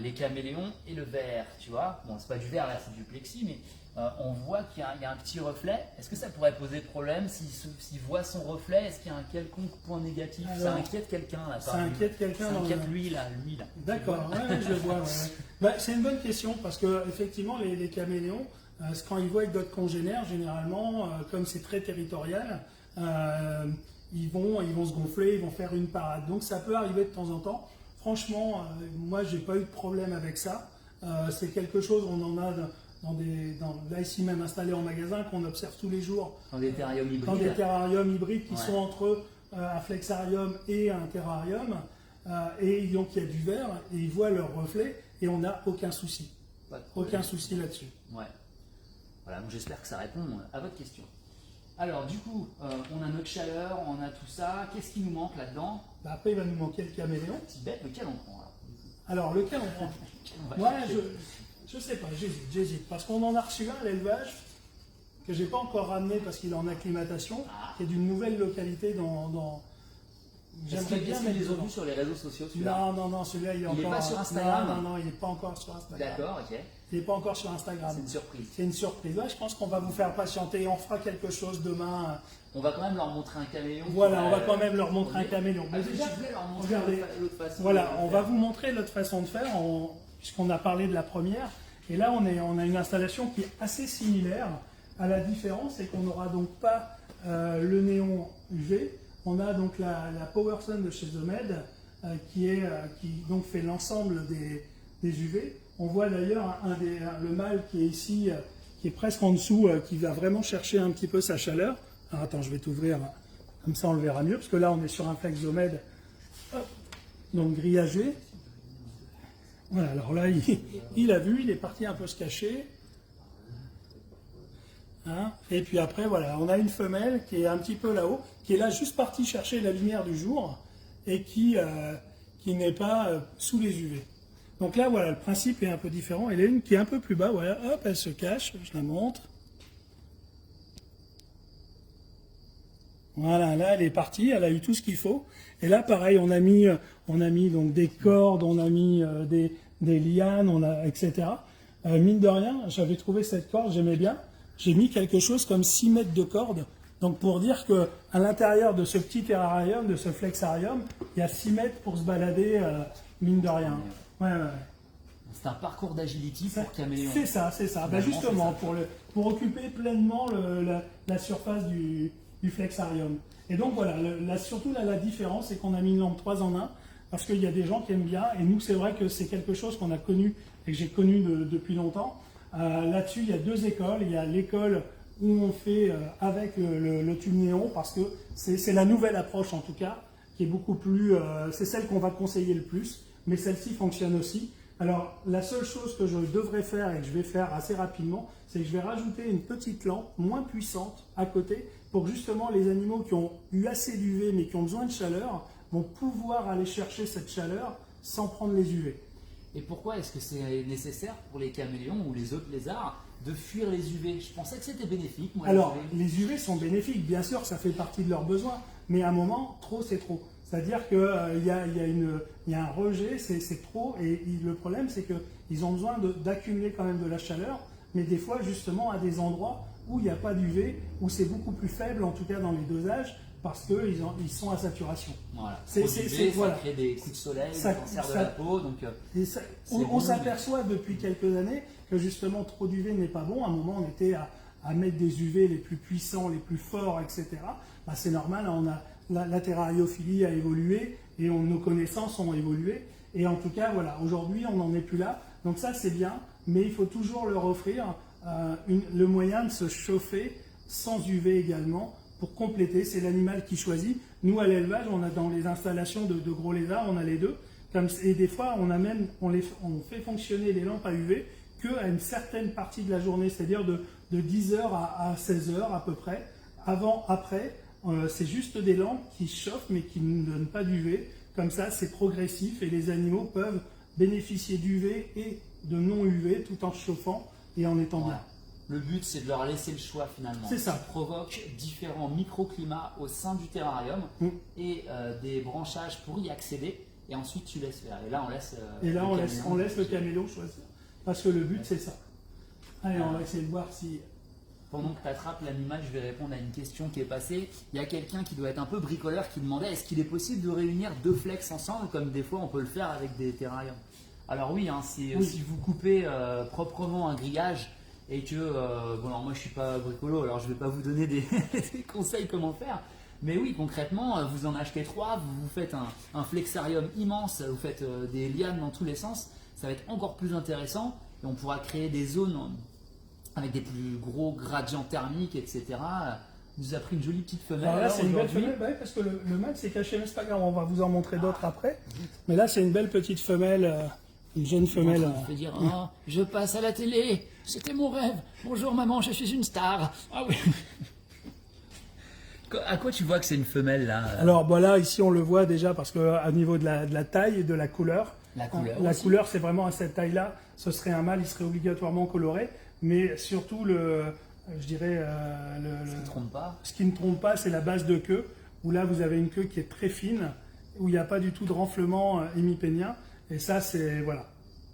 Speaker 2: les caméléons et le verre, tu vois. Bon, c'est pas du verre là, c'est du plexi, mais on voit qu'il y a un petit reflet. Est-ce que ça pourrait poser problème s'il voit son reflet? Est-ce qu'il y a un quelconque point négatif? Ça inquiète quelqu'un là.
Speaker 1: Ça inquiète quelqu'un.
Speaker 2: Ça inquiète lui là.
Speaker 1: D'accord, ouais, je le vois. Ouais. C'est une bonne question parce que effectivement les caméléons, quand ils voient avec d'autres congénères, généralement, comme c'est très territorial, ils vont se gonfler, ils vont faire une parade. Donc ça peut arriver de temps en temps. Franchement, moi j'ai pas eu de problème avec ça. C'est quelque chose, on en a là ici même installé en magasin, qu'on observe tous les jours.
Speaker 2: Dans des terrariums hybrides.
Speaker 1: Dans des terrariums hybrides qui sont entre un flexarium et un terrarium. Et donc il y a du verre et ils voient leur reflet et on n'a aucun souci. Aucun souci là-dessus.
Speaker 2: Ouais. Voilà, donc j'espère que ça répond à votre question. Alors du coup, on a notre chaleur, on a tout ça. Qu'est-ce qui nous manque là-dedans?
Speaker 1: Après, il va nous manquer le caméléon.
Speaker 2: Petit bête, lequel on prend
Speaker 1: alors lequel on prend? Moi, je sais pas, j'hésite. Parce qu'on en a reçu un à l'élevage que j'ai pas encore ramené parce qu'il est en acclimatation, qui est d'une nouvelle localité j'aimerais bien mettre
Speaker 2: les ont vus sur les réseaux sociaux
Speaker 1: celui-là. Non, celui-là il est encore
Speaker 2: pas sur Instagram.
Speaker 1: Non, il n'est pas encore sur Instagram.
Speaker 2: D'accord, ok.
Speaker 1: Il n'est pas encore sur Instagram.
Speaker 2: C'est une surprise.
Speaker 1: C'est une surprise. Ouais, je pense qu'on va vous faire patienter. On fera quelque chose demain.
Speaker 2: On va quand même leur montrer un caméléon.
Speaker 1: Voilà, on va quand même leur montrer un caméléon.
Speaker 2: Mais déjà, je voulais leur montrer
Speaker 1: regardez,
Speaker 2: l'autre façon.
Speaker 1: Voilà, on va vous montrer l'autre façon de faire, puisqu'on a parlé de la première. Et là, on a une installation qui est assez similaire. À la différence, c'est qu'on n'aura donc pas le néon UV. On a donc la PowerSun de chez The Med qui donc fait l'ensemble des UV. On voit d'ailleurs le mâle qui est ici, qui est presque en dessous, qui va vraiment chercher un petit peu sa chaleur. Alors attends, je vais t'ouvrir, comme ça on le verra mieux, parce que là on est sur un flex The Med, donc grillagé. Voilà, alors là il a vu, il est parti un peu se cacher. Hein, et puis après, voilà, on a une femelle qui est un petit peu là-haut, qui est là juste partie chercher la lumière du jour et qui n'est pas sous les UV. Donc là, voilà, le principe est un peu différent. Elle est une qui est un peu plus bas, voilà, hop, elle se cache, je la montre. Voilà, là, elle est partie, elle a eu tout ce qu'il faut. Et là, pareil, on a mis donc des cordes, on a mis des lianes, etc. Mine de rien, j'avais trouvé cette corde, j'aimais bien. J'ai mis quelque chose comme 6 mètres de corde. Donc pour dire qu'à l'intérieur de ce petit terrarium, de ce flexarium, il y a 6 mètres pour se balader, mine de rien. Ouais.
Speaker 2: C'est un parcours d'agility pour caméléon.
Speaker 1: C'est ça. Ben justement, pour occuper pleinement la surface du flexarium. Et donc voilà, surtout la différence, c'est qu'on a mis une lampe 3 en 1, parce qu'il y a des gens qui aiment bien, et nous c'est vrai que c'est quelque chose qu'on a connu, et que j'ai connu depuis longtemps. Là-dessus, il y a 2 écoles. Il y a l'école où on fait avec le tube néon, parce que c'est la nouvelle approche en tout cas, qui est beaucoup plus... c'est celle qu'on va conseiller le plus, mais celle-ci fonctionne aussi. Alors, la seule chose que je devrais faire, et que je vais faire assez rapidement, c'est que je vais rajouter une petite lampe moins puissante à côté, pour que justement les animaux qui ont eu assez d'UV, mais qui ont besoin de chaleur, vont pouvoir aller chercher cette chaleur sans prendre les UV.
Speaker 2: Et pourquoi est-ce que c'est nécessaire pour les caméléons ou les autres lézards de fuir les UV? Je pensais que c'était bénéfique. Moi,
Speaker 1: alors, les UV sont bénéfiques, bien sûr, ça fait partie de leurs besoins, mais à un moment, trop c'est trop. C'est-à-dire qu'il y a un rejet, c'est trop, et le problème c'est qu'ils ont besoin d'accumuler quand même de la chaleur, mais des fois justement à des endroits où il n'y a pas d'UV, où c'est beaucoup plus faible, en tout cas dans les dosages, parce qu'ils sont à saturation.
Speaker 2: Voilà. Ça crée des coups de soleil, des cancers de la peau. Donc,
Speaker 1: on s'aperçoit depuis quelques années que justement trop d'UV n'est pas bon. À un moment, on était à mettre des UV les plus puissants, les plus forts, etc. Ben, c'est normal, la terrariophilie a évolué et nos connaissances ont évolué. Et en tout cas, voilà, aujourd'hui, on n'en est plus là. Donc ça, c'est bien, mais il faut toujours leur offrir le moyen de se chauffer sans UV également, pour compléter. C'est l'animal qui choisit. Nous, à l'élevage, on a dans les installations de gros lézards, on a les deux. Et des fois, on fait fonctionner les lampes à UV qu'à une certaine partie de la journée, c'est-à-dire de 10h à 16h à peu près. Après, c'est juste des lampes qui chauffent, mais qui ne donnent pas d'UV. Comme ça, c'est progressif et les animaux peuvent bénéficier d'UV et de non-UV tout en chauffant et en étant bien.
Speaker 2: Le but, c'est de leur laisser le choix finalement.
Speaker 1: C'est ça.
Speaker 2: Tu provoques différents microclimats au sein du terrarium et des branchages pour y accéder. Et ensuite, tu laisses faire. Et là, on laisse le caméléon choisir. Parce que le but, c'est ça. Allez, on va essayer de voir si... Pendant que tu attrapes l'animal, je vais répondre à une question qui est passée. Il y a quelqu'un qui doit être un peu bricoleur qui demandait est-ce qu'il est possible de réunir 2 flex ensemble comme des fois on peut le faire avec des terrariums? Alors oui, si vous coupez proprement un grillage et que, alors moi je suis pas bricolo, alors je vais pas vous donner des conseils comment faire, mais oui, concrètement, vous en achetez 3, vous faites un flexarium immense, vous faites des lianes dans tous les sens, ça va être encore plus intéressant et on pourra créer des zones avec des plus gros gradients thermiques, etc. Il nous a pris une jolie petite femelle.
Speaker 1: Alors là, c'est une belle femelle, parce que le mâle s'est caché, mais c'est pas grave, on va vous en montrer d'autres après. Mais là, c'est une belle petite femelle, une jeune femelle.
Speaker 2: Je vais dire, je passe à la télé, c'était mon rêve. Bonjour maman, je suis une star. Ah oui. À quoi tu vois que c'est une femelle là?
Speaker 1: Alors voilà, ici on le voit déjà parce qu'à niveau de la taille et de la couleur. La couleur, c'est vraiment à cette taille-là. Ce serait un mâle, il serait obligatoirement coloré. Mais surtout, je dirais,
Speaker 2: ce qui ne trompe pas.
Speaker 1: Ce qui ne trompe pas, c'est la base de queue, où là vous avez une queue qui est très fine où il n'y a pas du tout de renflement hémipénien. Et ça, c'est voilà.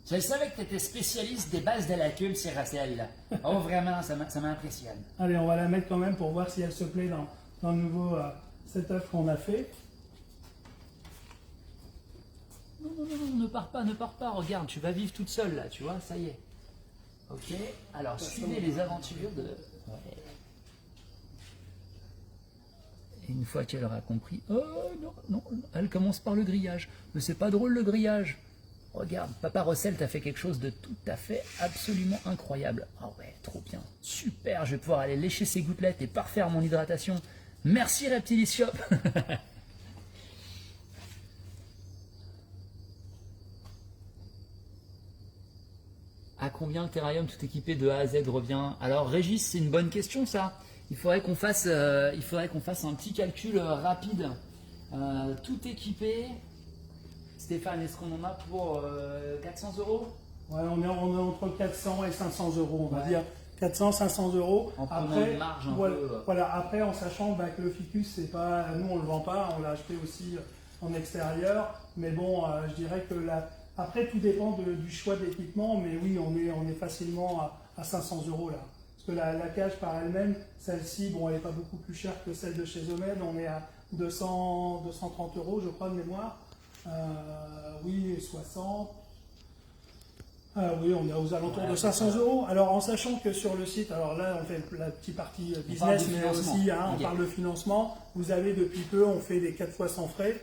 Speaker 3: Je savais que tu étais spécialiste des bases de la queue sur Racel. Oh, vraiment, ça m'impressionne.
Speaker 1: Allez, on va la mettre quand même pour voir si elle se plaît dans le nouveau setup qu'on a fait.
Speaker 2: Non, non, non, non, ne pars pas, regarde, tu vas vivre toute seule là, tu vois, ça y est. Ok, alors suivez les aventures de... Ouais. Et une fois qu'elle aura compris, oh non, non, elle commence par le grillage. Mais c'est pas drôle le grillage. Regarde, Papa Russell t'a fait quelque chose de tout à fait absolument incroyable. Ah ouais, trop bien, super, je vais pouvoir aller lécher ces gouttelettes et parfaire mon hydratation. Merci Reptilishop. À combien le terrarium tout équipé de A à Z revient? Alors Régis, c'est une bonne question ça. Il faudrait qu'on fasse un petit calcul rapide. Tout équipé. Stéphane, est-ce qu'on en a pour 400 €?
Speaker 1: Ouais, on est entre 400 et 500 €, on va dire 400, 500 €.
Speaker 2: En prenant
Speaker 1: après,
Speaker 2: une marge un
Speaker 1: voilà,
Speaker 2: peu.
Speaker 1: voilà, après en sachant que le ficus, c'est pas, nous on le vend pas, on l'a acheté aussi en extérieur. Mais bon, je dirais que après tout dépend du choix de l'équipement, mais oui, on est facilement à 500 € là. Parce que la cage par elle-même, celle-ci, bon, elle n'est pas beaucoup plus chère que celle de chez Omen, on est à 230 € je crois de mémoire. Oui, 60. Oui, on est aux alentours de 500 €. Alors, en sachant que sur le site, alors là, on fait la petite partie business, mais aussi, on parle de financement. Vous avez depuis peu, on fait des 4 fois sans frais.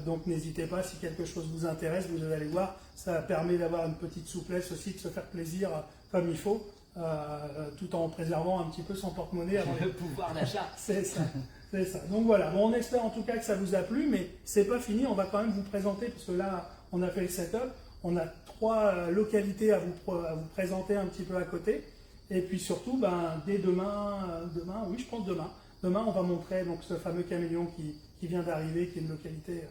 Speaker 1: Donc, n'hésitez pas, si quelque chose vous intéresse, vous allez voir. Ça permet d'avoir une petite souplesse aussi, de se faire plaisir comme il faut, tout en préservant un petit peu son porte-monnaie.
Speaker 2: Le pouvoir d'achat.
Speaker 1: C'est ça. C'est ça. Donc voilà, bon, on espère en tout cas que ça vous a plu, mais c'est pas fini, on va quand même vous présenter, parce que là, on a fait le setup, on a 3 localités à vous présenter un petit peu à côté, et puis surtout, dès demain, oui, je pense demain, on va montrer donc ce fameux caméléon qui vient d'arriver, qui est une localité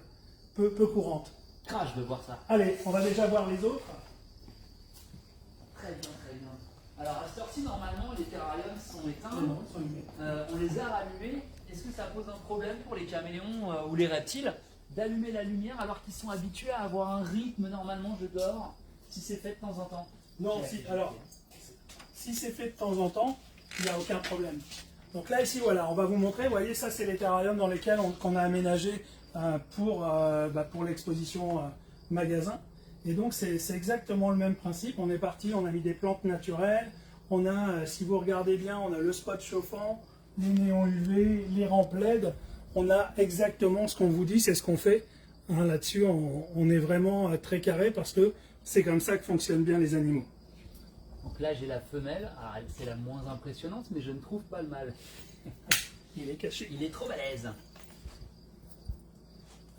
Speaker 1: peu courante.
Speaker 2: Ah, je veux voir ça.
Speaker 1: Allez, on va déjà voir les autres.
Speaker 2: Très bien, très bien. Alors à cette heure-ci, normalement, les terrariums sont éteints,
Speaker 1: Non, ils sont allumés.
Speaker 2: on les a rallumés. Est-ce que ça pose un problème pour les caméléons ou les reptiles d'allumer la lumière alors qu'ils sont habitués à avoir un rythme normalement de dehors, si c'est fait de temps en temps?
Speaker 1: Non, si c'est fait de temps en temps, il n'y a aucun problème. Donc là, ici, voilà, on va vous montrer. Vous voyez, ça, c'est les terrariums dans lesquels qu'on a aménagé pour l'exposition magasin. Et donc, c'est exactement le même principe. On est parti, on a mis des plantes naturelles. On a, si vous regardez bien, on a le spot chauffant, les néons UV, les rampes LED. On a exactement ce qu'on vous dit, c'est ce qu'on fait. Là-dessus, on est vraiment très carré parce que c'est comme ça que fonctionnent bien les animaux.
Speaker 2: Donc là, j'ai la femelle. Ah, c'est la moins impressionnante, mais je ne trouve pas le mâle.
Speaker 1: Il est caché.
Speaker 2: Il est trop balèze.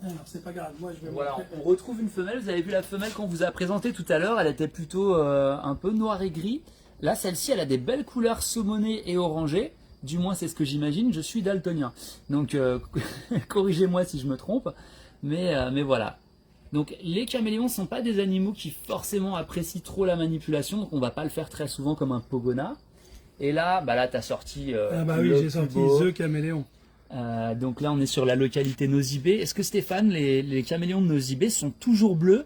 Speaker 1: Alors, c'est pas grave, moi je vais
Speaker 2: Voilà,
Speaker 1: montrer.
Speaker 2: on retrouve une femelle. Vous avez vu la femelle qu'on vous a présentée tout à l'heure. Elle était plutôt un peu noir et gris. Là, celle-ci, elle a des belles couleurs saumonées et orangées. Du moins, c'est ce que j'imagine. Je suis daltonien. Donc, corrigez-moi si je me trompe. Mais voilà. Donc, les caméléons ne sont pas des animaux qui forcément apprécient trop la manipulation. Donc, on ne va pas le faire très souvent comme un pogona. Et là, tu as sorti.
Speaker 1: Oui, j'ai sorti The Caméléon.
Speaker 2: Donc là, on est sur la localité Nosy-Be. Est-ce que Stéphane, les caméléons de Nosy-Be sont toujours bleus?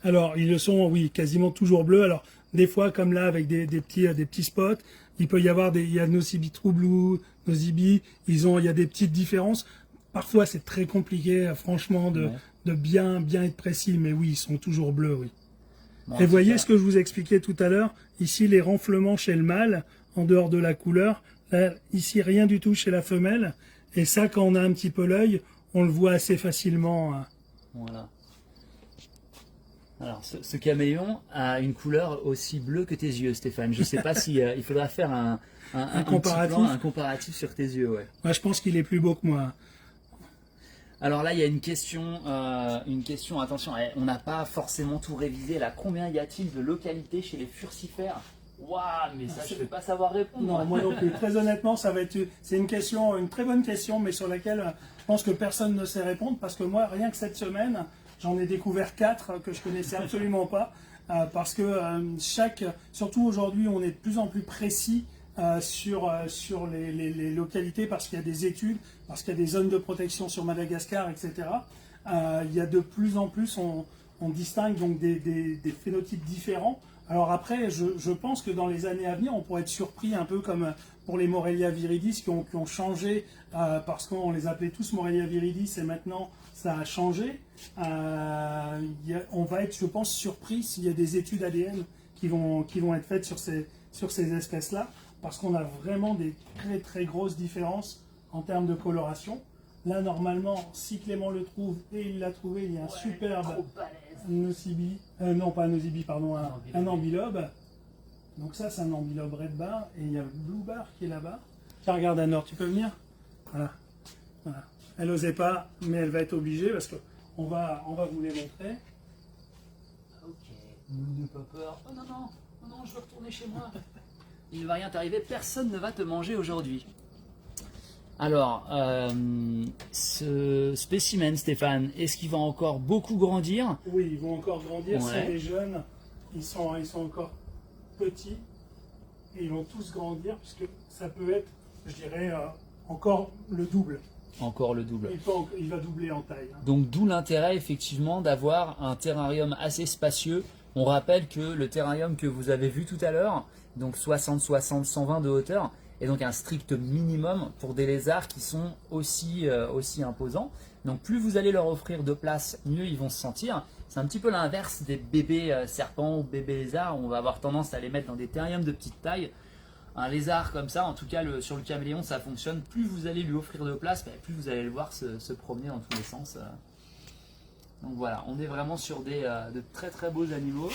Speaker 1: Alors, ils le sont, oui, quasiment toujours bleus. Alors, des fois, comme là, avec des petits spots, il peut y avoir il y a Nosy-Be True Blue, Nosy-Be, il y a des petites différences. Parfois, c'est très compliqué, franchement, de bien être précis, mais oui, ils sont toujours bleus, oui. Bon, et voyez ce que je vous expliquais tout à l'heure, ici, les renflements chez le mâle, en dehors de la couleur, là, ici, rien du tout chez la femelle, et ça, quand on a un petit peu l'œil, on le voit assez facilement.
Speaker 2: Voilà. Alors, ce caméléon a une couleur aussi bleue que tes yeux, Stéphane. Je ne sais pas si il faudra faire un comparatif sur tes yeux. Ouais.
Speaker 1: Moi, je pense qu'il est plus beau que moi.
Speaker 2: Alors là, il y a une question. Attention, on n'a pas forcément tout révisé. Là, combien y a-t-il de localités chez les furcifères? Waouh, mais ça, je ne vais pas savoir répondre.
Speaker 1: Non, moi non plus. Très honnêtement, c'est une très bonne question, mais sur laquelle je pense que personne ne sait répondre, parce que moi, rien que cette semaine, j'en ai découvert 4 que je connaissais absolument pas, parce que surtout aujourd'hui, on est de plus en plus précis sur les localités, parce qu'il y a des études, parce qu'il y a des zones de protection sur Madagascar, etc. il y a de plus en plus, on distingue donc des phénotypes différents. Alors après, je pense que dans les années à venir, on pourrait être surpris un peu comme pour les Morelia viridis qui ont changé parce qu'on les appelait tous Morelia viridis et maintenant ça a changé. On va être, je pense, surpris s'il y a des études ADN qui vont être faites sur ces espèces-là parce qu'on a vraiment des très très grosses différences en termes de coloration. Là, normalement, si Clément le trouve, et il l'a trouvé, il y a un superbe nocibi, non pas un nocibi, pardon, un ambilobe. Donc ça, c'est un ambilobe red bar, et il y a le blue bar qui est là-bas. Tiens, regarde Anor, tu peux venir? Voilà. Elle n'osait pas, mais elle va être obligée, parce qu'on va vous les montrer.
Speaker 3: Ok, n'aie pas peur. Oh non, non, non, non, je veux retourner chez moi. Il ne va rien t'arriver, personne ne va te manger aujourd'hui. Alors, ce spécimen, Stéphane, est-ce qu'il va encore beaucoup grandir?
Speaker 1: Oui, ils vont encore grandir.
Speaker 3: Ouais.
Speaker 1: C'est des jeunes, ils sont encore petits et ils vont tous grandir puisque ça peut être, je dirais, encore le double.
Speaker 3: Encore le double.
Speaker 1: Il va doubler en taille.
Speaker 3: Donc d'où l'intérêt effectivement d'avoir un terrarium assez spacieux. On rappelle que le terrarium que vous avez vu tout à l'heure, donc 60, 60, 120 de hauteur, et donc un strict minimum pour des lézards qui sont aussi imposants. Donc plus vous allez leur offrir de place, mieux ils vont se sentir. C'est un petit peu l'inverse des bébés serpents ou bébés lézards. On va avoir tendance à les mettre dans des terrariums de petite taille. Un lézard comme ça, en tout cas sur le caméléon, ça fonctionne. Plus vous allez lui offrir de place, plus vous allez le voir se promener dans tous les sens. Donc voilà, on est vraiment sur de très très beaux animaux.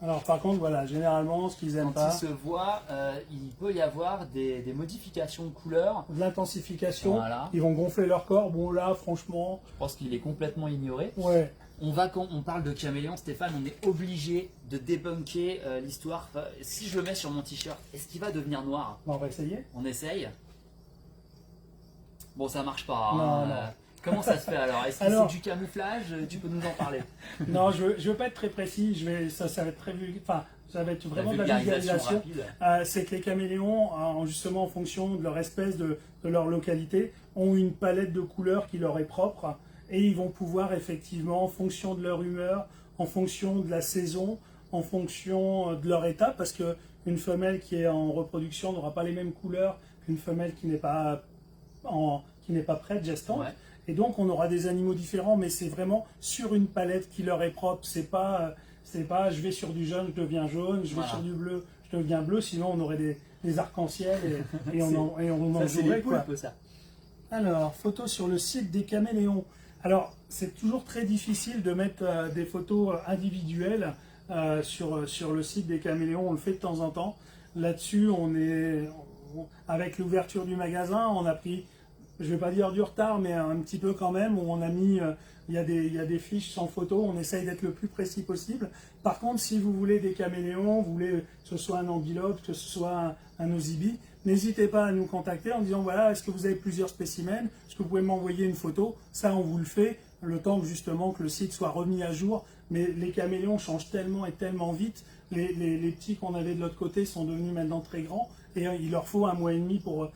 Speaker 1: Alors par contre, voilà, généralement, ce qu'ils aiment
Speaker 3: Quand
Speaker 1: pas,
Speaker 3: ils se voient, il peut y avoir des modifications de couleur.
Speaker 1: de l'intensification,
Speaker 3: Voilà.
Speaker 1: ils vont gonfler leur corps. Bon là, franchement,
Speaker 3: Je pense qu'il est complètement ignoré.
Speaker 1: ouais.
Speaker 3: Quand on parle de caméléon, Stéphane, on est obligé de débunker l'histoire. Enfin, si je le mets sur mon t-shirt, est-ce qu'il va devenir noir?
Speaker 1: Bon, on va essayer.
Speaker 3: On essaye. Bon, ça marche pas.
Speaker 1: Non,
Speaker 3: hein.
Speaker 1: non.
Speaker 3: Comment ça se fait alors? Est-ce que
Speaker 1: Alors-
Speaker 3: c'est du camouflage? Tu peux nous en parler.
Speaker 1: Non, je veux pas être très précis. Ça va être très enfin, ça va être vraiment de la vulgarisation.
Speaker 3: rapide.
Speaker 1: C'est que les caméléons, justement en fonction de leur espèce, de leur localité, ont une palette de couleurs qui leur est propre et ils vont pouvoir effectivement, en fonction de leur humeur, en fonction de la saison, en fonction de leur état, parce qu'une femelle qui est en reproduction n'aura pas les mêmes couleurs qu'une femelle qui n'est pas prête, gestante.
Speaker 3: Ouais.
Speaker 1: Et donc on aura des animaux différents, mais c'est vraiment sur une palette qui leur est propre. C'est pas je vais sur du jaune, je deviens jaune, je vais
Speaker 3: Voilà.
Speaker 1: sur du bleu, je deviens bleu, sinon on aurait des arcs-en-ciel et on en
Speaker 3: Ça, c'est
Speaker 1: jouerait,
Speaker 3: les
Speaker 1: quoi.
Speaker 3: poulpes, ça.
Speaker 1: Alors, photos sur le site des caméléons. Alors, c'est toujours très difficile de mettre des photos individuelles sur le site des caméléons. On le fait de temps en temps. Là-dessus, avec l'ouverture du magasin, on a pris, je ne vais pas dire du retard, mais un petit peu quand même, où on a mis, il y a des fiches sans photo, on essaye d'être le plus précis possible. Par contre, si vous voulez des caméléons, vous voulez que ce soit un ambilobe, que ce soit un osibi, n'hésitez pas à nous contacter en disant, voilà, est-ce que vous avez plusieurs spécimens? Est-ce que vous pouvez m'envoyer une photo? Ça, on vous le fait, le temps justement que le site soit remis à jour. Mais les caméléons changent tellement et tellement vite. Les petits qu'on avait de l'autre côté sont devenus maintenant très grands et il leur faut 1 mois et demi pour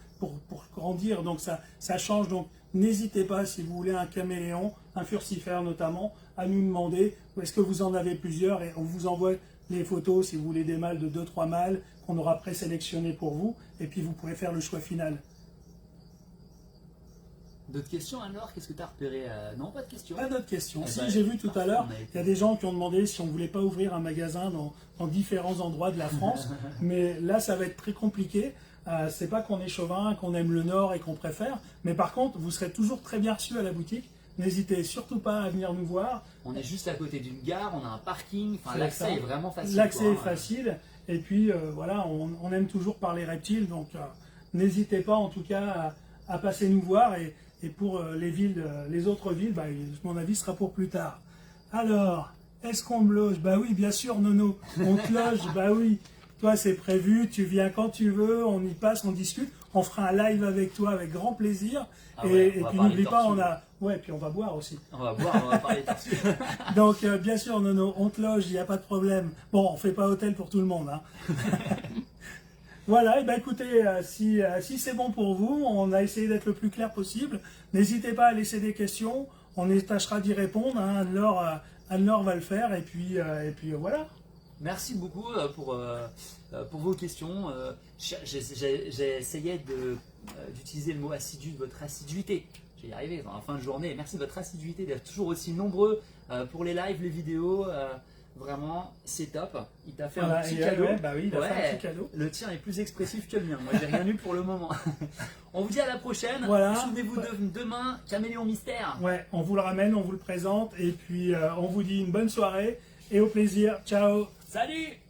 Speaker 1: grandir. Donc ça change. Donc n'hésitez pas, si vous voulez un caméléon, un furcifère notamment, à nous demander est-ce que vous en avez plusieurs et on vous envoie les photos si vous voulez des mâles de 2-3 mâles qu'on aura présélectionnés pour vous et puis vous pourrez faire le choix final.
Speaker 3: D'autres questions alors? Qu'est-ce que tu as repéré? Non, pas de questions.
Speaker 1: Pas d'autres questions.
Speaker 3: Eh
Speaker 1: Si,
Speaker 3: ben,
Speaker 1: j'ai vu tout à l'heure,
Speaker 3: on a été-
Speaker 1: il y a des gens qui ont demandé si on ne voulait pas ouvrir un magasin dans différents endroits de la France. Mais là, ça va être très compliqué. C'est pas qu'on est chauvin, qu'on aime le Nord et qu'on préfère. Mais par contre, vous serez toujours très bien reçus à la boutique. N'hésitez surtout pas à venir nous voir.
Speaker 3: On est juste à côté d'une gare, on a un parking. Enfin,
Speaker 1: C'est
Speaker 3: l'accès
Speaker 1: ça.
Speaker 3: est vraiment facile.
Speaker 1: L'accès
Speaker 3: quoi,
Speaker 1: est facile. Et puis, voilà, on aime toujours parler reptiles. Donc, n'hésitez pas en tout cas à passer nous voir. Et pour les autres villes, mon avis sera pour plus tard. Alors, est-ce qu'on me loge? Bah oui, bien sûr, Nono. On te loge, bah oui. Toi, c'est prévu, tu viens quand tu veux, on y passe, on discute. On fera un live avec toi avec grand plaisir.
Speaker 3: Ah ouais,
Speaker 1: et
Speaker 3: on va
Speaker 1: puis
Speaker 3: parler
Speaker 1: n'oublie pas,
Speaker 3: tortue.
Speaker 1: Ouais, puis on va boire aussi.
Speaker 3: On va voir, on va parler dessus.
Speaker 1: Donc, bien sûr, Nono, on te loge, il n'y a pas de problème. Bon, on ne fait pas hôtel pour tout le monde. Hein. Voilà, et ben écoutez, si c'est bon pour vous, on a essayé d'être le plus clair possible. N'hésitez pas à laisser des questions. on tâchera d'y répondre. Hein. Anne-Laure va le faire et puis voilà.
Speaker 3: Merci beaucoup pour vos questions. J'ai essayé d'utiliser le mot assidu, de votre assiduité. Je vais y arriver dans la fin de journée. Merci de votre assiduité, d'être toujours aussi nombreux pour les lives, les vidéos. Vraiment, c'est top. Il t'a fait un petit cadeau.
Speaker 1: Bah oui, il a fait un petit cadeau.
Speaker 3: Le tien est plus expressif que le mien. Moi, j'ai rien eu pour le moment. On vous dit à la prochaine.
Speaker 1: Voilà.
Speaker 3: Souvenez-vous demain, Caméléon Mystère.
Speaker 1: Ouais, on vous le ramène, on vous le présente et puis on vous dit une bonne soirée et au plaisir. Ciao.
Speaker 3: Salut!